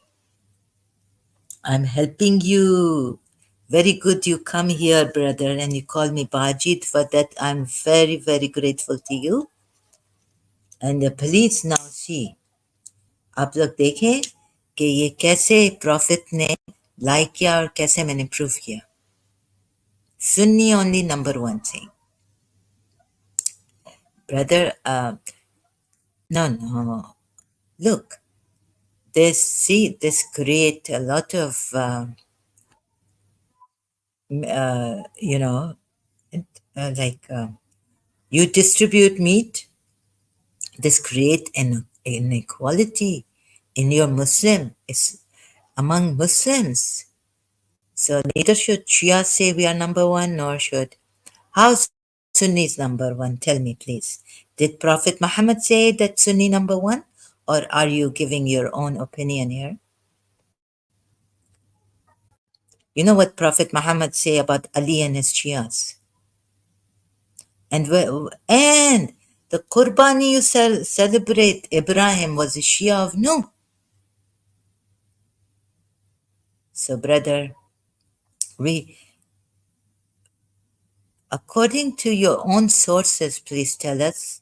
Speaker 1: I'm helping you. Very good you come here, brother, and you call me Bajit. For that, I'm very, very grateful to you. And the police now see. आप लोग देखें कि ये कैसे profit ने like किया और कैसे मैंने प्रूव किया. Sunni only number one thing. Brother, no, no. Look, this create a lot of, you know, like you distribute meat, this create an inequality in your Muslim, it's among Muslims. So neither should Shia say we are number one, nor should. How Sunni is number one? Tell me, please. Did Prophet Muhammad say that Sunni number one? Or are you giving your own opinion here? You know what Prophet Muhammad say about Ali and his Shias? And the Qurbani you celebrate, Ibrahim was a Shia of no. So, brother, we, according to your own sources, please tell us.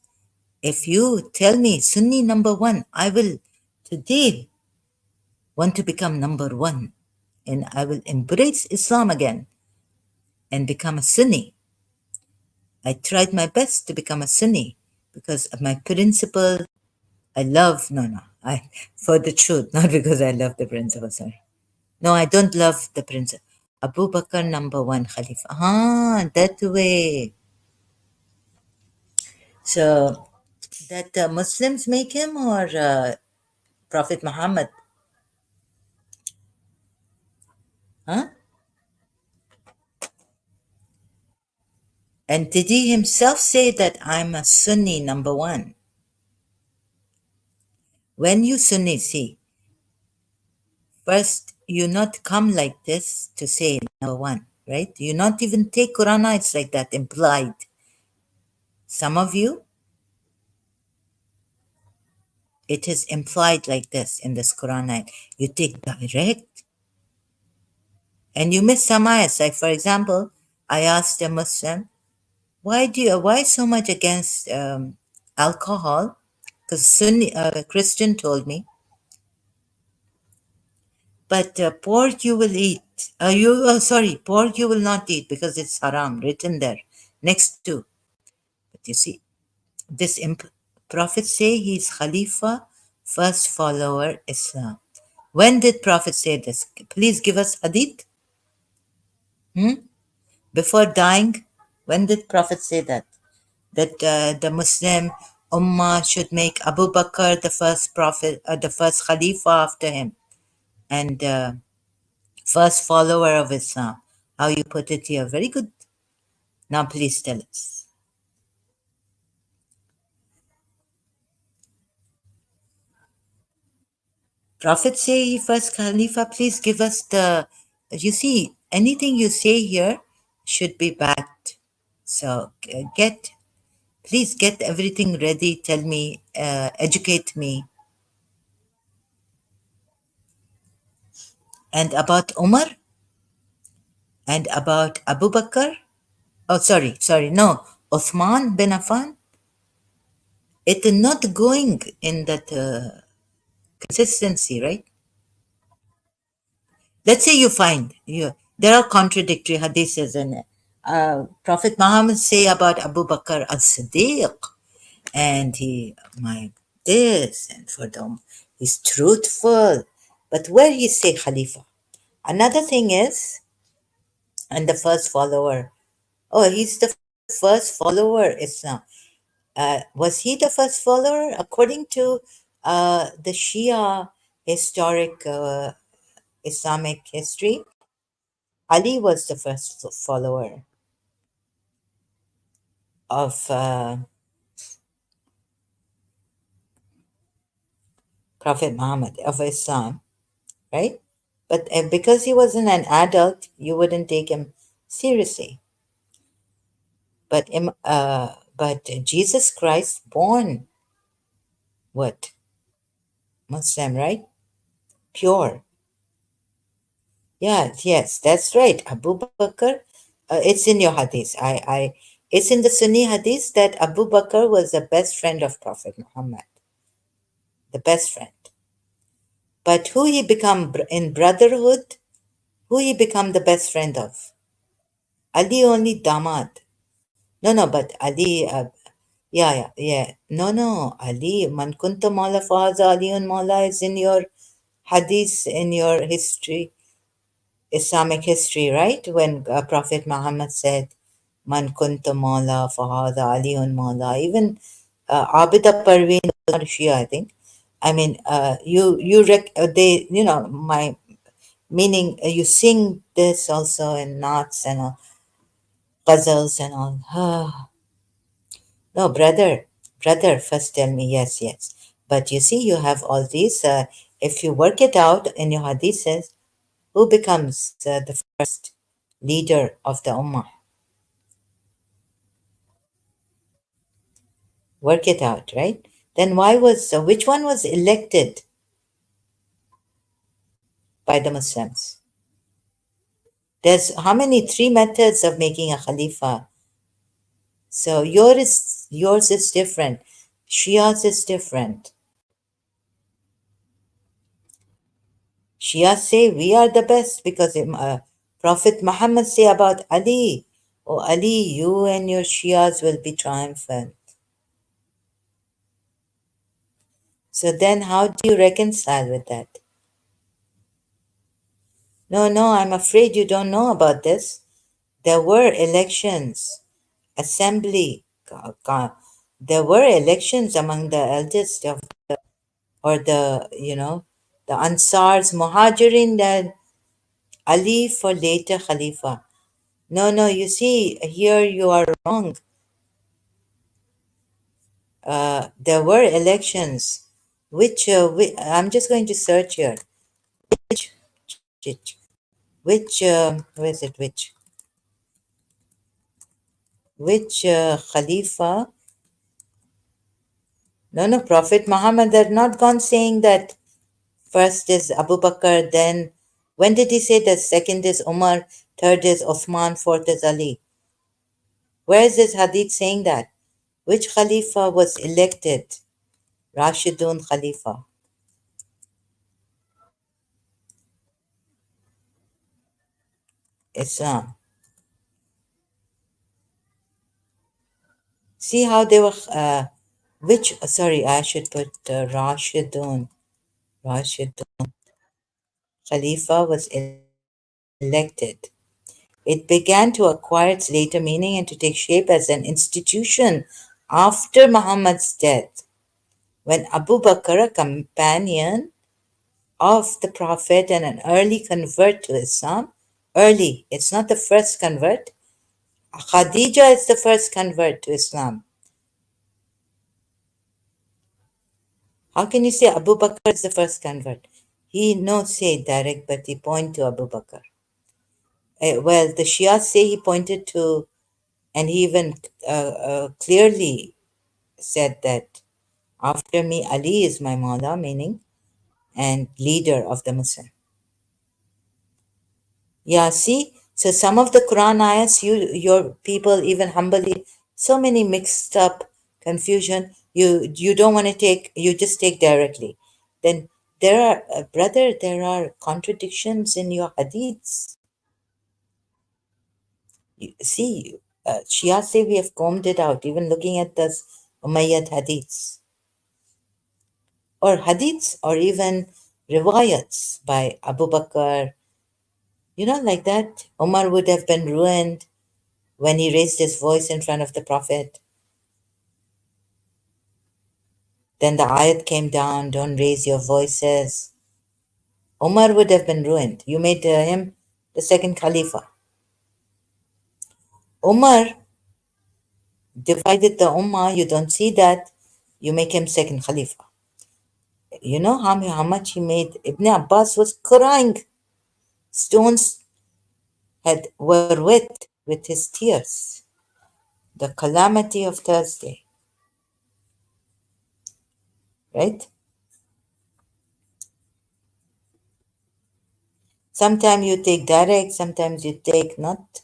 Speaker 1: If you tell me Sunni number one, I will today want to become number one and I will embrace Islam again and become a Sunni. I tried my best to become a Sunni because of my principle. I love, no, no, for the truth, not because I love the principle, sorry. No, I don't love the principle. Abu Bakr number one Khalifa. Ah, that way. So that Muslims make him or Prophet Muhammad? Huh? And did he himself say that I'm a Sunni number one? When you Sunni, see, first you not come like this to say number one, right? You not even take Quran ayats like that, implied. Some of you, it is implied like this in this Quran ayat. You take direct and you miss some ayats. Like for example, I asked a Muslim, why so much against alcohol? Because Sunni Christian told me, but pork you will eat. Pork you will not eat because it's haram, written there next to. But you see, this Prophet say he's Khalifa, first follower Islam. When did Prophet say this? Please give us hadith. Before dying, when did Prophet say that? That the Muslim Ummah should make Abu Bakr the first Prophet, the first Khalifa after him, and first follower of Islam. How you put it here. Very good. Now please tell us. Prophet say he first Khalifa, please give us the, you see, anything you say here should be backed. So please get everything ready. Tell me, educate me. And about Umar and about Abu Bakr. Oh, sorry, no. Uthman bin Affan. It is not going in that consistency, right? Let's say you find there are contradictory hadiths in it. Prophet Muhammad say about Abu Bakr as-Siddiq, and he my this and for them he's truthful, but where he say Khalifa? Another thing is, and the first follower. Oh, he's the first follower. It's not. Was he the first follower according to the Shia historic Islamic history? Ali was the first follower of Prophet Muhammad of Islam, right? But because he wasn't an adult, you wouldn't take him seriously. But Jesus Christ, born what, Muslim, right? Pure. Yeah, yes, that's right. Abu Bakr. It's in your hadith. It's in the Sunni hadith that Abu Bakr was the best friend of Prophet Muhammad, the best friend. But who he become in brotherhood? Who he become the best friend of? Ali only damad. No, no, but Ali. Yeah. No, no, Ali. Man kunta mawla fahaza Aliun mawla is in your hadith, in your history, Islamic history, right? When Prophet Muhammad said, Man kunta mawla fahaza Aliun mawla. Even Abida Parveen was not a Shia, I think. I mean, they, my meaning you sing this also in knots and ghazals and all. No, brother, first tell me, yes. But you see, you have all these. If you work it out in your hadiths, who becomes the first leader of the ummah? Work it out, right? Then which one was elected by the Muslims? There's how many? Three methods of making a khalifa. So yours is different. Shia's is different. Shia say we are the best because Prophet Muhammad say about Ali, oh Ali, you and your Shias will be triumphant. So then how do you reconcile with that? No, I'm afraid you don't know about this. There were elections, assembly, there were elections among the eldest of, or the Ansars, Muhajirin, and Ali for later Khalifa. No, you see, here you are wrong. There were elections, I'm just going to search here. Which, where is it? Which Khalifa? No, Prophet Muhammad had not gone saying that first is Abu Bakr, then when did he say that second is Umar, third is Uthman, fourth is Ali? Where is this hadith saying that? Which Khalifa was elected? Rashidun Khalifa, Islam. See how they were, sorry, I should put Rashidun. Rashidun Khalifa was elected. It began to acquire its later meaning and to take shape as an institution after Muhammad's death, when Abu Bakr, a companion of the Prophet and an early convert to Islam, early, it's not the first convert. Khadija is the first convert to Islam. How can you say Abu Bakr is the first convert? He no say direct, but he point to Abu Bakr. Well, the Shias say he pointed to, and he even clearly said that after me, Ali is my Mawla, meaning, and leader of the Muslim. Yeah, see, so some of the Quran ayats, your people, even humbly, so many mixed up confusion. You don't want to take, you just take directly. Then there are, brother, there are contradictions in your hadiths. See, Shia say we have combed it out, even looking at this Umayyad hadiths, or hadiths, or even riwayats by Abu Bakr, like that. Umar would have been ruined when he raised his voice in front of the Prophet. Then the ayat came down, don't raise your voices. Umar would have been ruined. You made him the second Khalifa. Umar divided the Ummah, you don't see that. You make him second Khalifa. You know how much he made? Ibn Abbas was crying. Stones were wet with his tears. The calamity of Thursday, right? Sometimes you take direct, sometimes you take not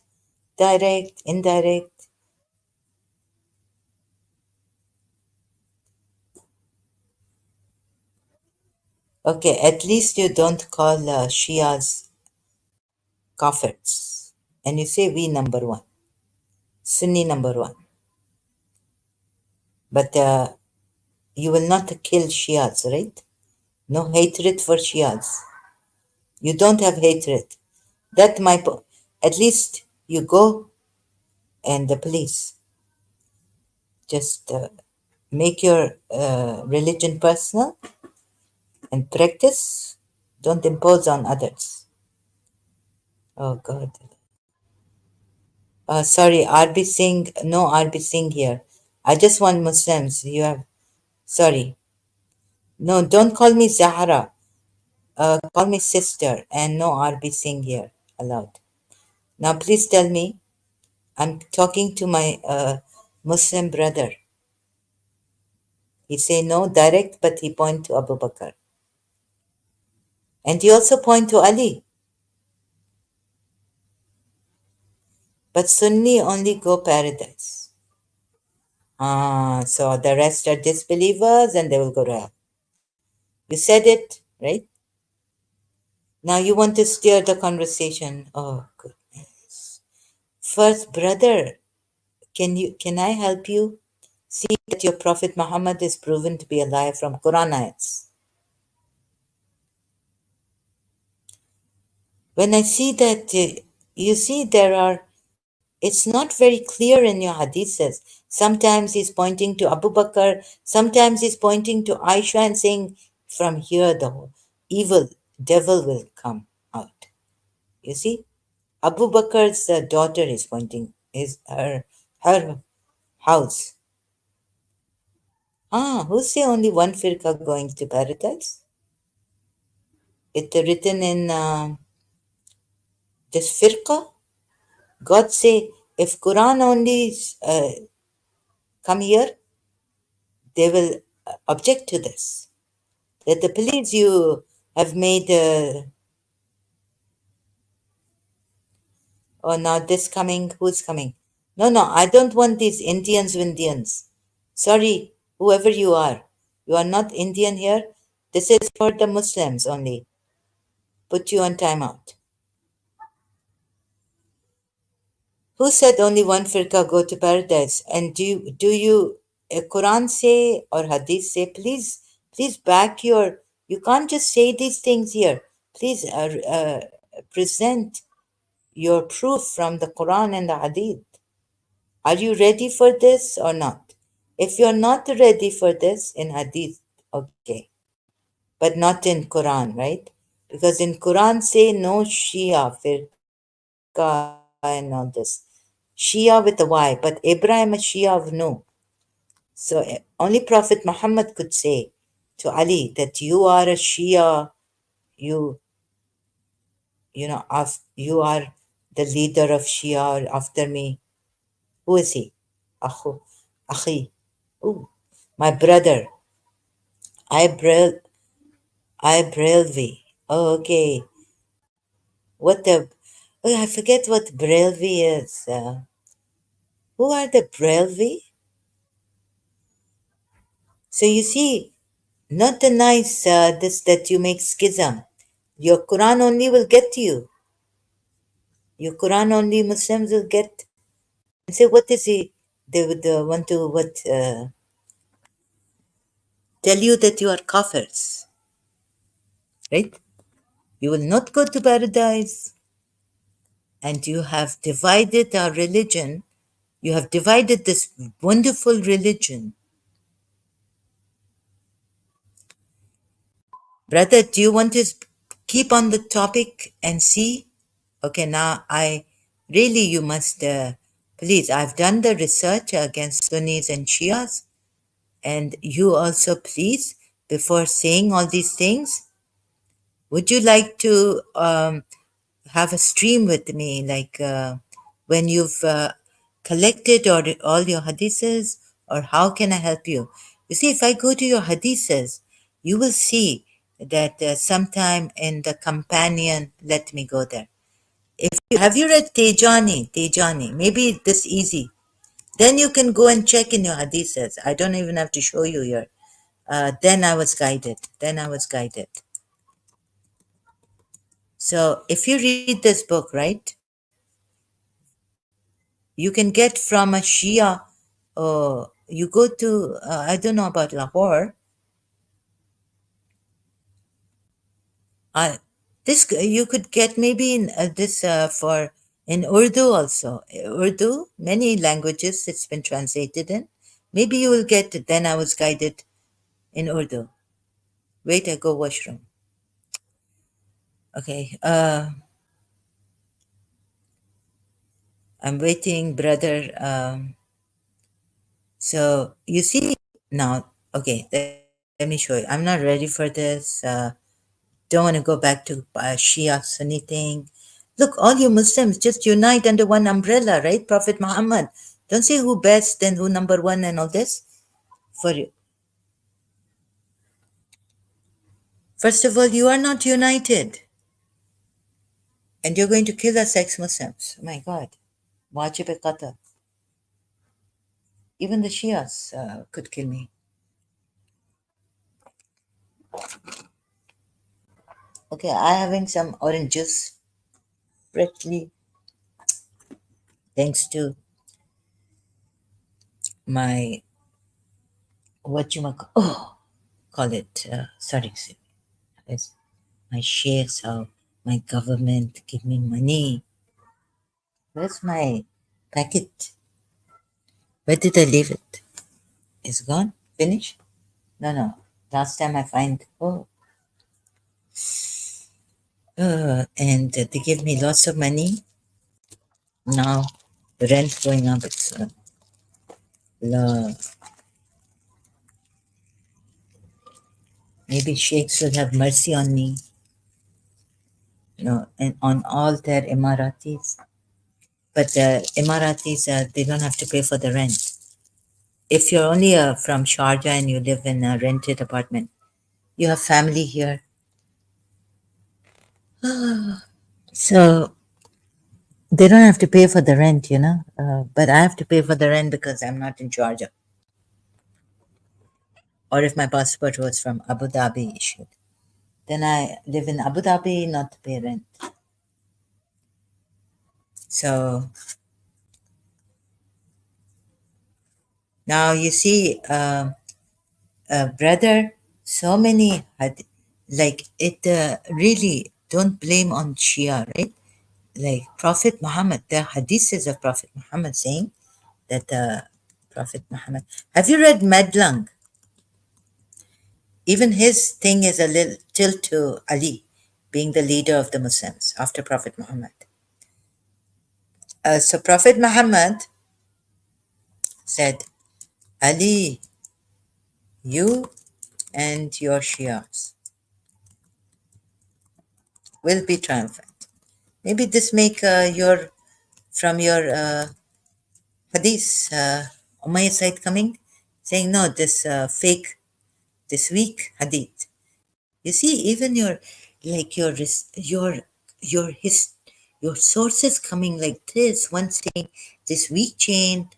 Speaker 1: direct, indirect. Okay, at least you don't call Shias Kafirs. And you say we number one, Sunni number one. But you will not kill Shias, right? No hatred for Shias. You don't have hatred. That my at least you go and the police just make your religion personal and practice. Don't impose on others. Oh God. Sorry, RB Singh. No RB Singh here. I just want Muslims. You have. Sorry. No, don't call me Zahra. Call me sister. And no RB Singh here allowed. Now, please tell me. I'm talking to my Muslim brother. He say no direct, but he point to Abu Bakr. And he also point to Ali. But Sunni only go paradise. So the rest are disbelievers and they will go to hell. You said it, right? Now you want to steer the conversation. Oh goodness. First, brother, can I help you? See that your Prophet Muhammad is proven to be a liar from Quran ayats. When I see that, you see there are, it's not very clear in your hadiths. Sometimes he's pointing to Abu Bakr, sometimes he's pointing to Aisha and saying, from here the evil devil will come out. You see? Abu Bakr's daughter is pointing, is her house. Who say only one firqa going to paradise? It's written in this firqa. God say, if Quran only come here, they will object to this. That the police you have made, oh, now this coming, who's coming? No, no, I don't want these Indians. Sorry, whoever you are. You are not Indian here. This is for the Muslims only. Put you on timeout. Who said only one firqa go to paradise? And do you Quran say or Hadith say? Please back your. You can't just say these things here. Please present your proof from the Quran and the Hadith. Are you ready for this or not? If you're not ready for this in Hadith, okay, but not in Quran, right? Because in Quran say no Shia firqa and all this. Shia with a Y, but Abraham is Shia of no. So only Prophet Muhammad could say to Ali that you are a Shia, you you are the leader of Shia after me. Who is he? Akhu, Akhi. Ooh, my brother. Ibrel, Ibrelvi. Oh, okay. What the? Oh, I forget what Brelvi is. Who are the Brelvi? So you see, not the nice this that you make schism. Your Quran only will get to you. Your Quran only Muslims will get and say, what is he? They would want to tell you that you are kafirs, right? You will not go to paradise, and you have divided our religion. You have divided this wonderful religion. Brother, do you want to keep on the topic and see? Okay, now really, you must, please, I've done the research against Sunnis and Shias, and you also, please, before saying all these things, would you like to have a stream with me, like when you've collected all your hadiths, or how can I help you? You see, if I go to your hadiths, you will see that sometime in the companion, let me go there. If you have you read Tejani, maybe this easy. Then you can go and check in your hadiths. I don't even have to show you here. Then I was guided. Then I was guided. So if you read this book, right, you can get from a Shia. You go to I don't know about Lahore. I this you could get maybe in this for in Urdu also. Urdu, many languages it's been translated in. Maybe you will get it. Then I was guided in Urdu. Wait, I go washroom. Okay. I'm waiting, brother. So you see now. Okay, let me show you. I'm not ready for this. Don't want to go back to Shia Sunni thing. Look, all you Muslims just unite under one umbrella, right? Prophet Muhammad. Don't say who best and who number one and all this. For you. First of all, you are not united, and you're going to kill us ex-Muslims. Oh my God, wajib qatl. Even the Shias could kill me. Okay, I having some orange juice, freshly, thanks to my what you might call it. Sorry, it's my sheikhs, how my government give me money. Where's my packet? Where did I leave it? It's gone? Finished? No, no. Last time I find, and they give me lots of money. Now the rent's going up. It's love. Maybe sheikhs will have mercy on me, and on all their Emiratis. But the Emiratis, they don't have to pay for the rent. If you're only from Sharjah and you live in a rented apartment, you have family here. So they don't have to pay for the rent. But I have to pay for the rent because I'm not in Sharjah. Or if my passport was from Abu Dhabi issued, then I live in Abu Dhabi not to pay rent. So now you see, brother, so many had like it really don't blame on Shia, right? Like Prophet Muhammad, the hadiths of Prophet Muhammad saying that Prophet Muhammad. Have you read Medlang? Even his thing is a little tilt to Ali being the leader of the Muslims after Prophet Muhammad. So Prophet Muhammad said, Ali, you and your Shias will be triumphant. Maybe this make your from your hadith Umayyad side coming, saying no, this fake, this weak hadith. You see, even your like your sources coming like this. One saying this weak chain,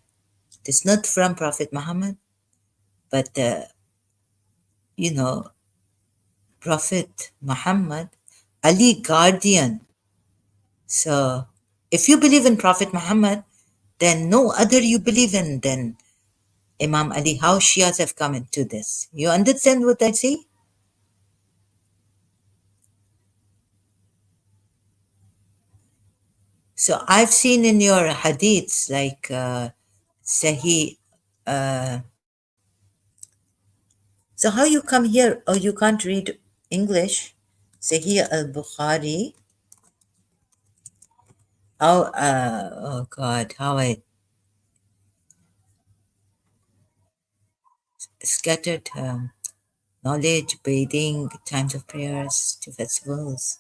Speaker 1: this not from Prophet Muhammad, but you know, Prophet Muhammad, Ali guardian. So if you believe in Prophet Muhammad, then no other you believe in than Imam Ali. How Shias have come into this. You understand what I say? So I've seen in your hadiths like Sahih. Uh, so how you come here? Oh, you can't read English. Sahih al-Bukhari. How? Oh God, how I scattered knowledge, bathing, times of prayers, to festivals.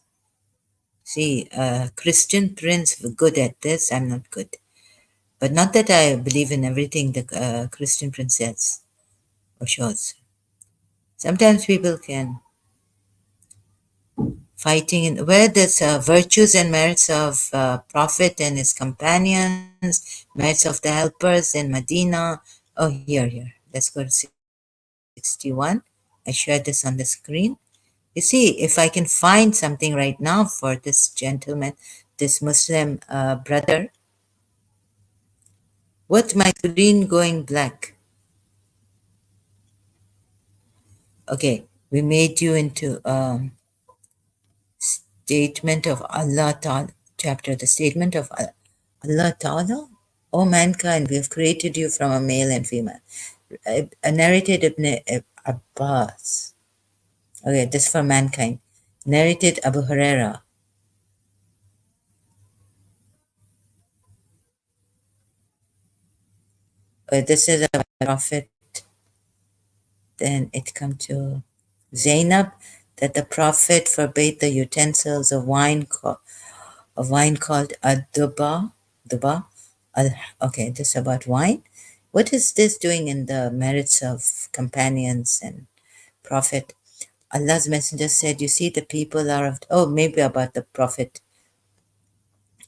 Speaker 1: See, Christian Prince were good at this. I'm not good, but not that I believe in everything the Christian Prince says or shows. Sometimes people can fighting in where there's virtues and merits of Prophet and his companions, merits of the helpers in Medina. Oh, here. Let's go to 61. I shared this on the screen. You see, if I can find something right now for this gentleman, this Muslim brother, what my screen going black? Okay, we made you into statement of Allah Ta'ala, chapter, the statement of Allah Ta'ala. O mankind, we have created you from a male and female. Narrated Ibn Abbas. Okay, this for mankind. Narrated Abu Huraira. This is a prophet. Then it come to Zainab that the prophet forbade the utensils of wine, called aduba. Duba. Okay, this is about wine. What is this doing in the merits of companions and prophet? Allah's messenger said, you see, the people are of, oh, maybe about the prophet.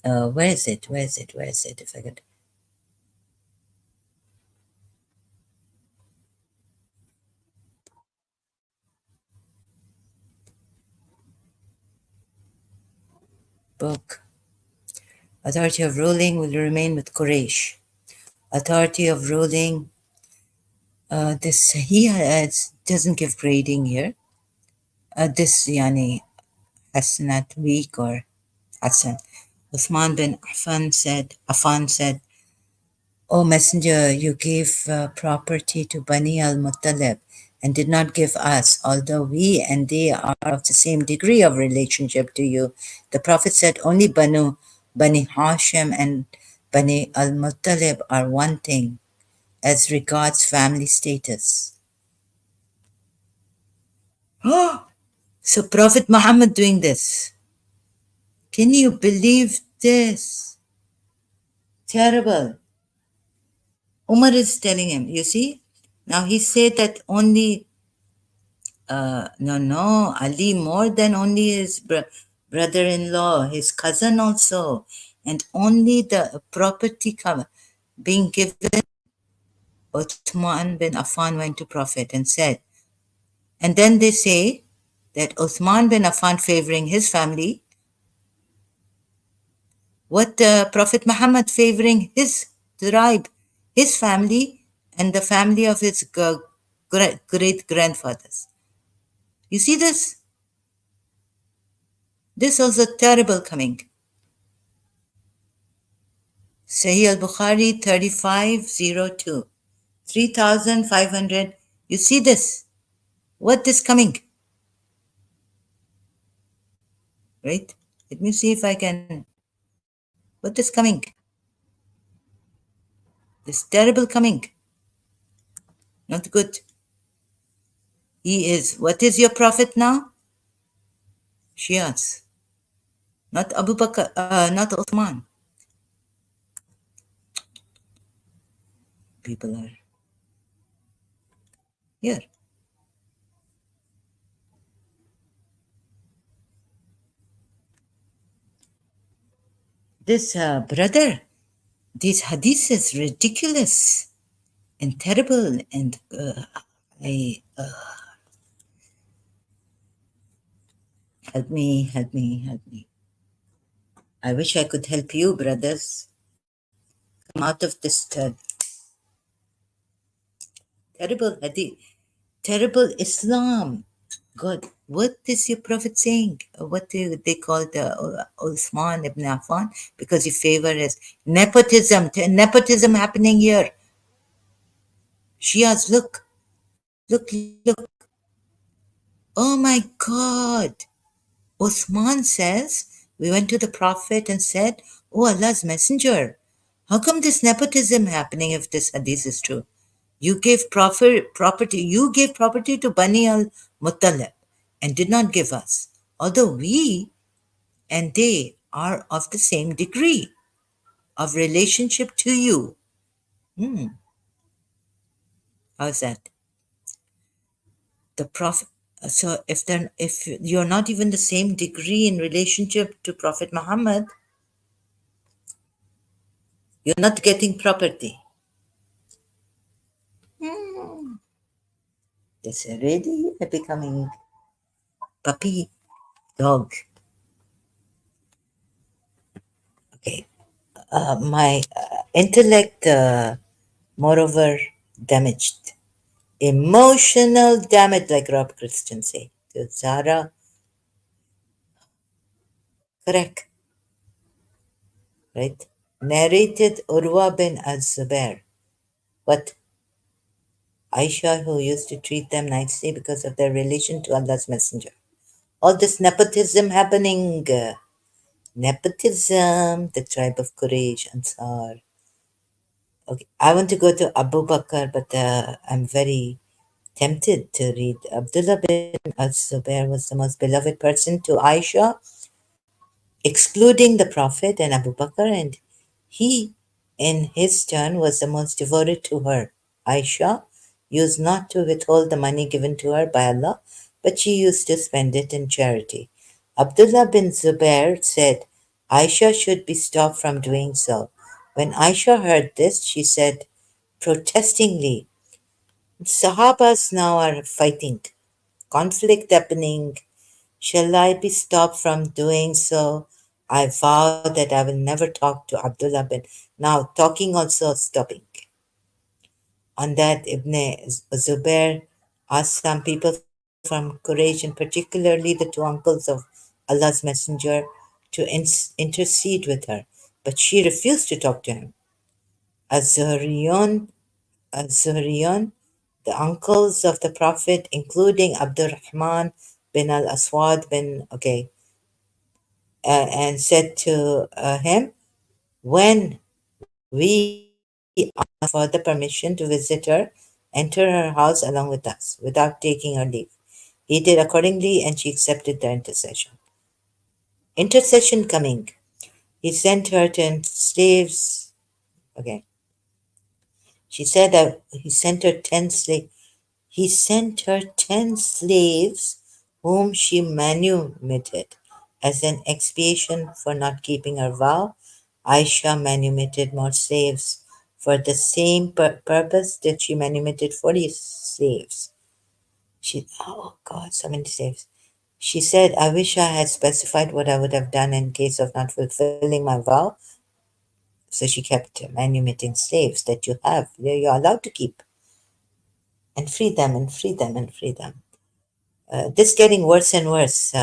Speaker 1: Where is it? If I could, book. Authority of ruling will remain with Quraysh. Authority of ruling, this he doesn't give grading here. This yani Hasanat weak or Hassan. Uthman bin Affan said, O Messenger, you gave property to Bani al-Muttalib and did not give us, although we and they are of the same degree of relationship to you. The Prophet said, only Bani Hashim and Bani al-Muttalib are one thing as regards family status. So Prophet Muhammad doing this. Can you believe this? Terrible. Umar is telling him, you see? Now he said that only, no, Ali more than only his brother-in-law, his cousin also, and only the property cover being given. Uthman bin Affan went to Prophet and said, and then they say that Uthman bin Affan favoring his family, what Prophet Muhammad favoring his tribe, his family, and the family of his great grandfathers. You see this? This was a terrible coming. Sahih al-Bukhari 3502. 3500. You see this? What is coming? Right? Let me see if I can. What is coming? This terrible coming. Not good. He is. What is your prophet now? Shias. Not Abu Bakr, not Uthman. People are here. This brother, these hadiths is ridiculous and terrible, and I help me, help me, help me. I wish I could help you, brothers, come out of this terrible hadith, terrible Islam. God, what is your prophet saying? What do they call the Uthman ibn Affan? Because he favors nepotism, nepotism happening here. Shias, look, look. Oh my God. Uthman says, we went to the Prophet and said, oh Allah's Messenger, how come this nepotism happening if this hadith is true? You gave property to Bani al-Muttalib and did not give us, although we and they are of the same degree of relationship to you. Hmm, how's that? The Prophet. So if you're not even the same degree in relationship to Prophet Muhammad, you're not getting property. Hmm. It's already becoming puppy dog. Okay. My intellect, moreover, damaged. Emotional damage, like Rob Christian say. To Zara, correct, right? Narrated Urwa bin Az-Zubair. But Aisha, who used to treat them nicely because of their relation to Allah's Messenger. All this nepotism happening. Nepotism, the tribe of Quraysh, Ansar. Okay, I want to go to Abu Bakr, but I'm very tempted to read. Abdullah bin al-Zubair was the most beloved person to Aisha, excluding the Prophet and Abu Bakr, and he, in his turn, was the most devoted to her. Aisha used not to withhold the money given to her by Allah, but she used to spend it in charity. Abdullah bin Zubair said Aisha should be stopped from doing so. When Aisha heard this, she said protestingly, Sahabas now are fighting, conflict happening. Shall I be stopped from doing so? I vow that I will never talk to Abdullah bin. Now, talking also stopping. On that, Ibn Zubair asked some people from Quraysh, and particularly the two uncles of Allah's Messenger, to intercede with her. But she refused to talk to him. Az-Zuhriyon, the uncles of the Prophet, including Abdurrahman bin al-Aswad bin, okay, and said to him, when we asked for the permission to visit her, enter her house along with us without taking her leave. He did accordingly, and she accepted their intercession. Intercession coming. He sent her 10 slaves. Okay. She said that he sent her 10 slaves. He sent her 10 slaves whom she manumitted. As an expiation for not keeping her vow, Aisha manumitted more slaves. For the same purpose that she manumitted 40 slaves. Oh God, so many slaves. She said, I wish I had specified what I would have done in case of not fulfilling my vow. So she kept manumitting slaves that you have, you're allowed to keep, and free them and free them and free them. This getting worse and worse.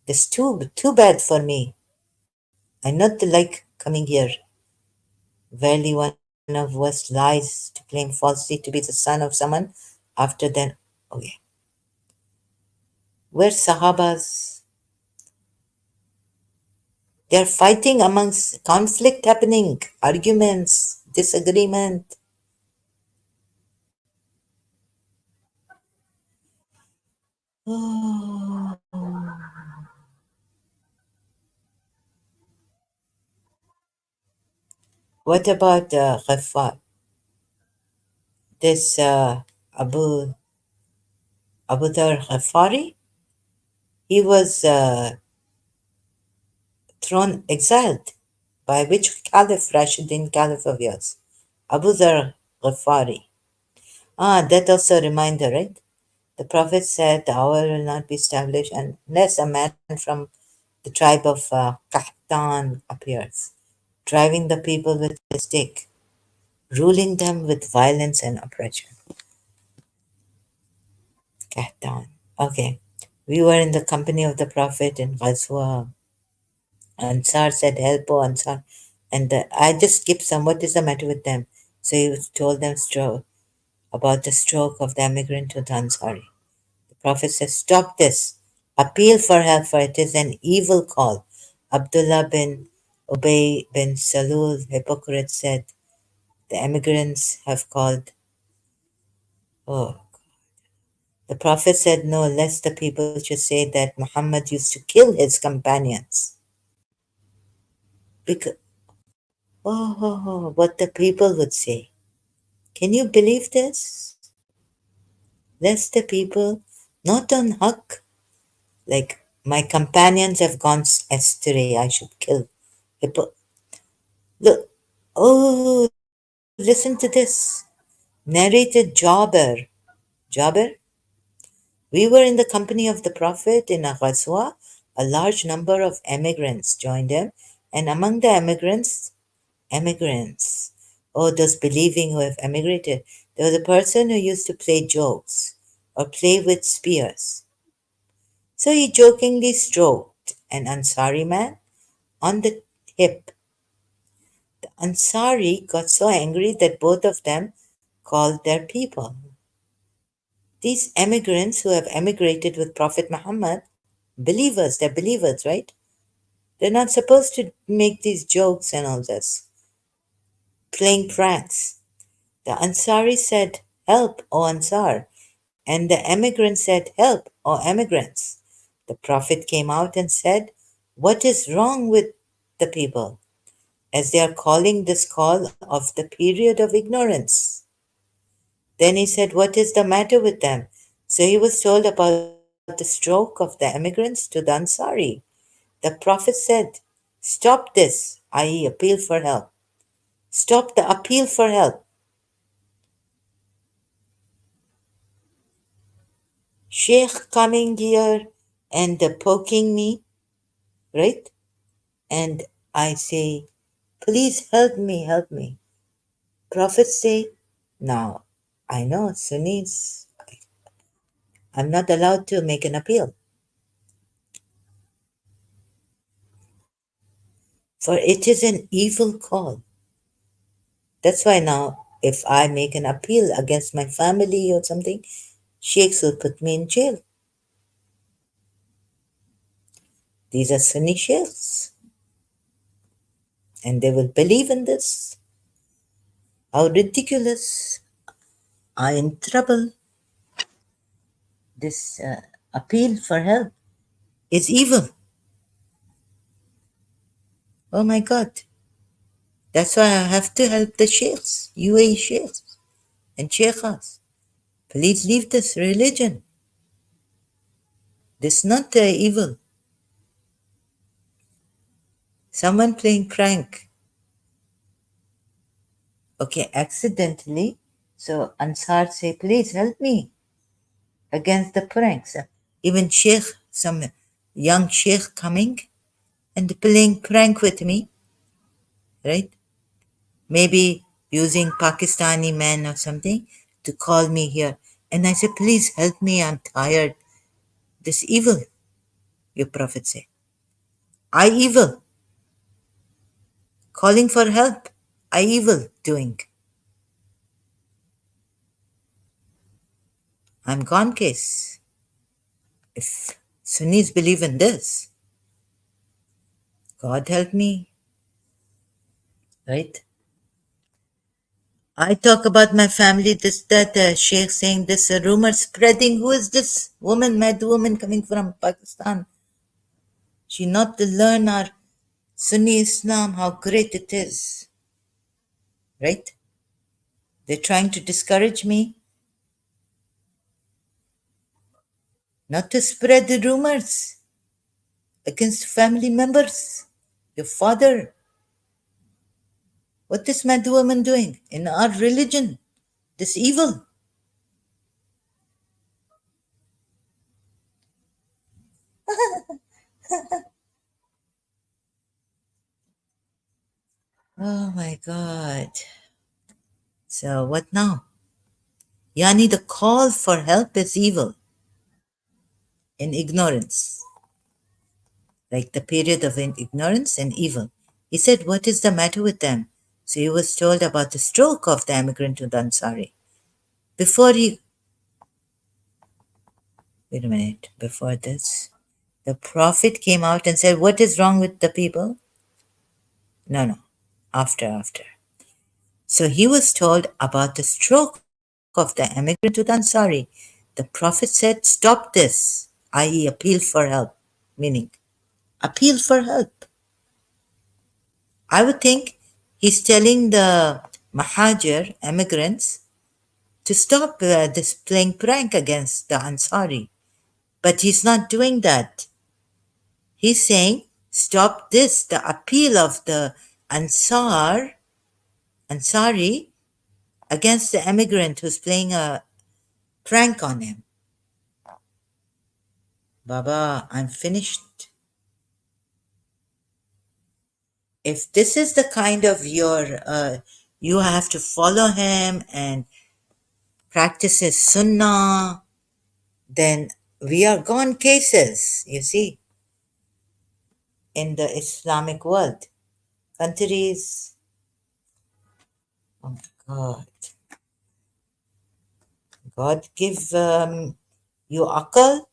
Speaker 1: This too bad for me. I not like coming here. Verily, one of worst lies to claim falsely to be the son of someone after then. Okay, where Sahabas? They are fighting amongst conflict happening, arguments, disagreement. Oh, What about Ghaffar? This Abu Dhar Ghaffari? He was exiled by which caliph? Rashidin Caliph of yours? Abu Dhar Ghaffari. Ah, that also a reminder, right? The Prophet said the hour will not be established unless a man from the tribe of Qahtan appears, driving the people with a stick, ruling them with violence and oppression. Qahtan. Okay. We were in the company of the Prophet in Ghazwa. Ansar said, help, oh Ansar. And I just skipped some. What is the matter with them? So he told them about the stroke of the immigrant to the Ansari. The Prophet says, stop this. Appeal for help, for it is an evil call. Abdullah bin Ubay bin Salul, hypocrite, said, the emigrants have called. Oh, the Prophet said, no, lest the people should say that Muhammad used to kill his companions. Because, what the people would say. Can you believe this? Lest the people, not on haq, like my companions have gone astray, I should kill. Look, oh, listen to this. Narrated Jabir. Jabir, we were in the company of the Prophet in a ghazwa. A large number of emigrants joined him, and among the emigrants, oh, those believing who have emigrated, there was a person who used to play jokes or play with spears. So he jokingly stroked an Ansari man on the hip. The Ansari got so angry that both of them called their people. These emigrants who have emigrated with Prophet Muhammad, believers, they're believers, right? They're not supposed to make these jokes and all this, playing pranks. The Ansari said, help, O Ansar. And the emigrant said, help, O emigrants. The Prophet came out and said, what is wrong with the people? As they are calling this call of the period of ignorance. Then he said, what is the matter with them? So he was told about the stroke of the emigrants to the Ansari. The Prophet said, stop this, i.e., appeal for help. Stop the appeal for help. Sheikh coming here and poking me, right? And I say, please help me, help me. Prophet say, now, I know Sunnis, I'm not allowed to make an appeal. For it is an evil call. That's why now, if I make an appeal against my family or something, sheikhs will put me in jail. These are Sunni sheikhs, and they will believe in this. How ridiculous. I'm in trouble. This appeal for help is evil. Oh my God. That's why I have to help the sheikhs, UAE sheikhs and sheikhas. Please leave this religion. This is not evil. Someone playing prank. Okay, accidentally. So Ansar say, please help me against the pranks. Even sheikh, some young sheikh coming and playing prank with me, right? Maybe using Pakistani men or something to call me here. And I say, please help me, I'm tired. This evil, your prophet say. I evil. Calling for help. I evil doing. I'm gone case. If Sunnis believe in this, God help me, right? I talk about my family, this, that, Sheikh saying this, rumor spreading. Who is this woman, mad woman coming from Pakistan? She not to learn our Sunni Islam, how great it is. right? They're trying to discourage me not to spread the rumors against family members. Your father, what is mad woman doing in our religion? This evil. Oh my God. So what now? Yani the call for help is evil in ignorance, like the period of ignorance and evil. He said, what is the matter with them? So he was told about the stroke of the emigrant to the Ansari. Before he, wait a minute, before this, the Prophet came out and said, what is wrong with the people? No, no, after. So he was told about the stroke of the emigrant to the Ansari. The Prophet said, stop this, i.e., appeal for help, meaning appeal for help. I would think he's telling the Mahajir emigrants to stop this playing prank against the Ansari. But he's not doing that. He's saying, stop this, the appeal of the Ansari against the emigrant who's playing a prank on him. Baba, I'm finished. If this is the kind of you have to follow him and practice his sunnah, then we are gone cases, you see, in the Islamic world. Countries, oh my God, God give you akal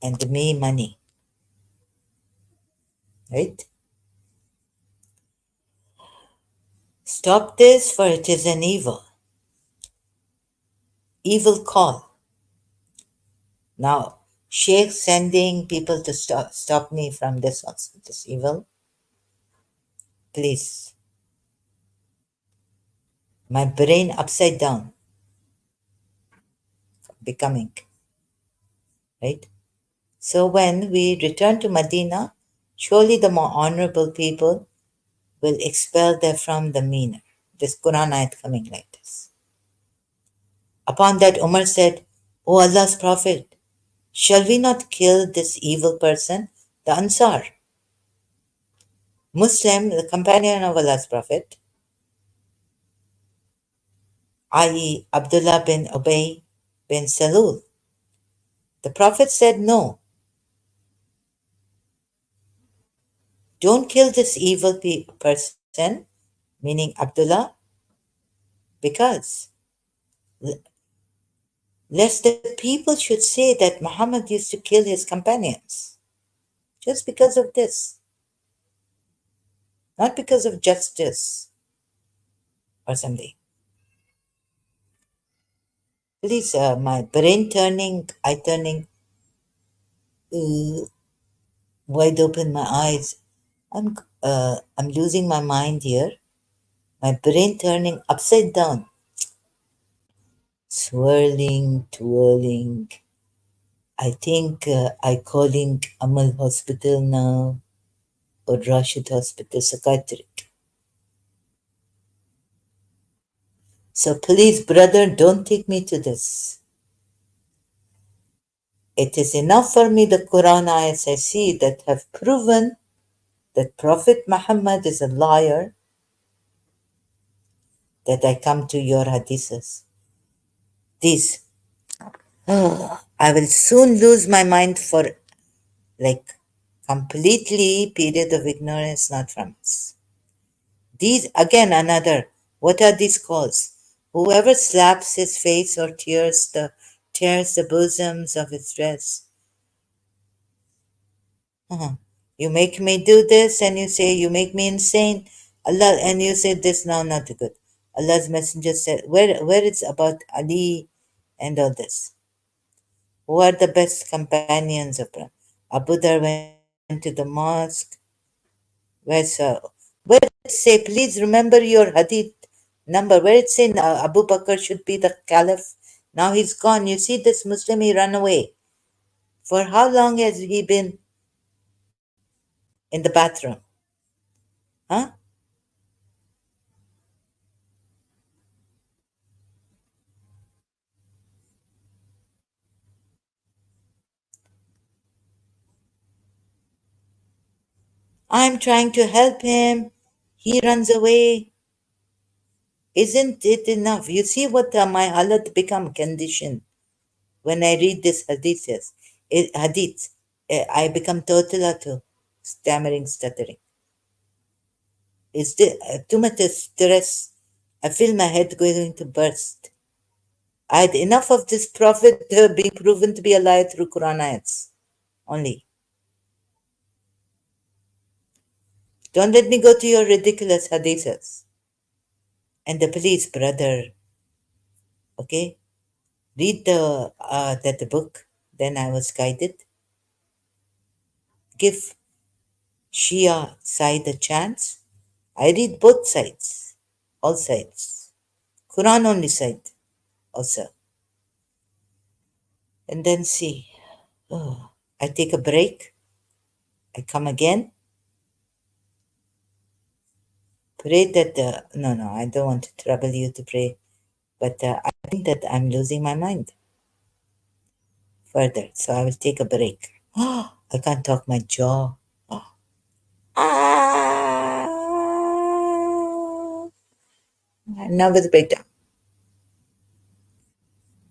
Speaker 1: and me money, right? Stop this, for it is an evil call. Now, Sheikh sending people to stop me from this evil. Please, my brain upside down, becoming, right? So when we return to Medina, surely the more honorable people will expel them from the meaner. This Quran ayat coming like this. Upon that, Umar said, O Allah's Prophet, shall we not kill this evil person, the Ansar? Muslim, the companion of Allah's Prophet, i.e., Abdullah bin Ubay bin Salul. The Prophet said, no, don't kill this evil person, meaning Abdullah, because lest the people should say that Muhammad used to kill his companions just because of this, not because of justice or something. Please, my brain turning, eye turning, uh, wide open, my eyes. I'm losing my mind here. My brain turning upside down, swirling, twirling. I think I calling Amal Hospital now or Rashid Hospital Psychiatric. So please, brother, don't take me to this. It is enough for me the Quran ayats I see that have proven that Prophet Muhammad is a liar, that I come to your hadiths. These, I will soon lose my mind for like completely period of ignorance not from us. These again another. What are these calls? Whoever slaps his face or tears the bosoms of his dress. Uh-huh. You make me do this, and you say you make me insane. Allah, and you say this now not good. Allah's messenger said, where it's about Ali and all this. Who are the best companions of Prophet? Abu Dhar went to the mosque. Where's Where it say, please remember your hadith number. Where it say Abu Bakr should be the caliph. Now he's gone. You see this Muslim, he ran away. For how long has he been in the bathroom? Huh? I'm trying to help him. He runs away. Isn't it enough? You see what my halat become condition when I read this hadiths. Hadith, I become total to stammering, stuttering. It's too much stress. I feel my head going to burst. I had enough of this prophet being proven to be a liar through Quran ayats only. Don't let me go to your ridiculous hadiths. And the police, brother, okay? Read the book. Then I was guided. Give Shia side a chance. I read both sides, all sides. Quran only side also. And then see. Oh, I take a break. I come again. Pray that no, I don't want to trouble you to pray, but I think that I'm losing my mind further. So I will take a break. Oh, I can't talk my jaw. Oh. Ah, nervous breakdown.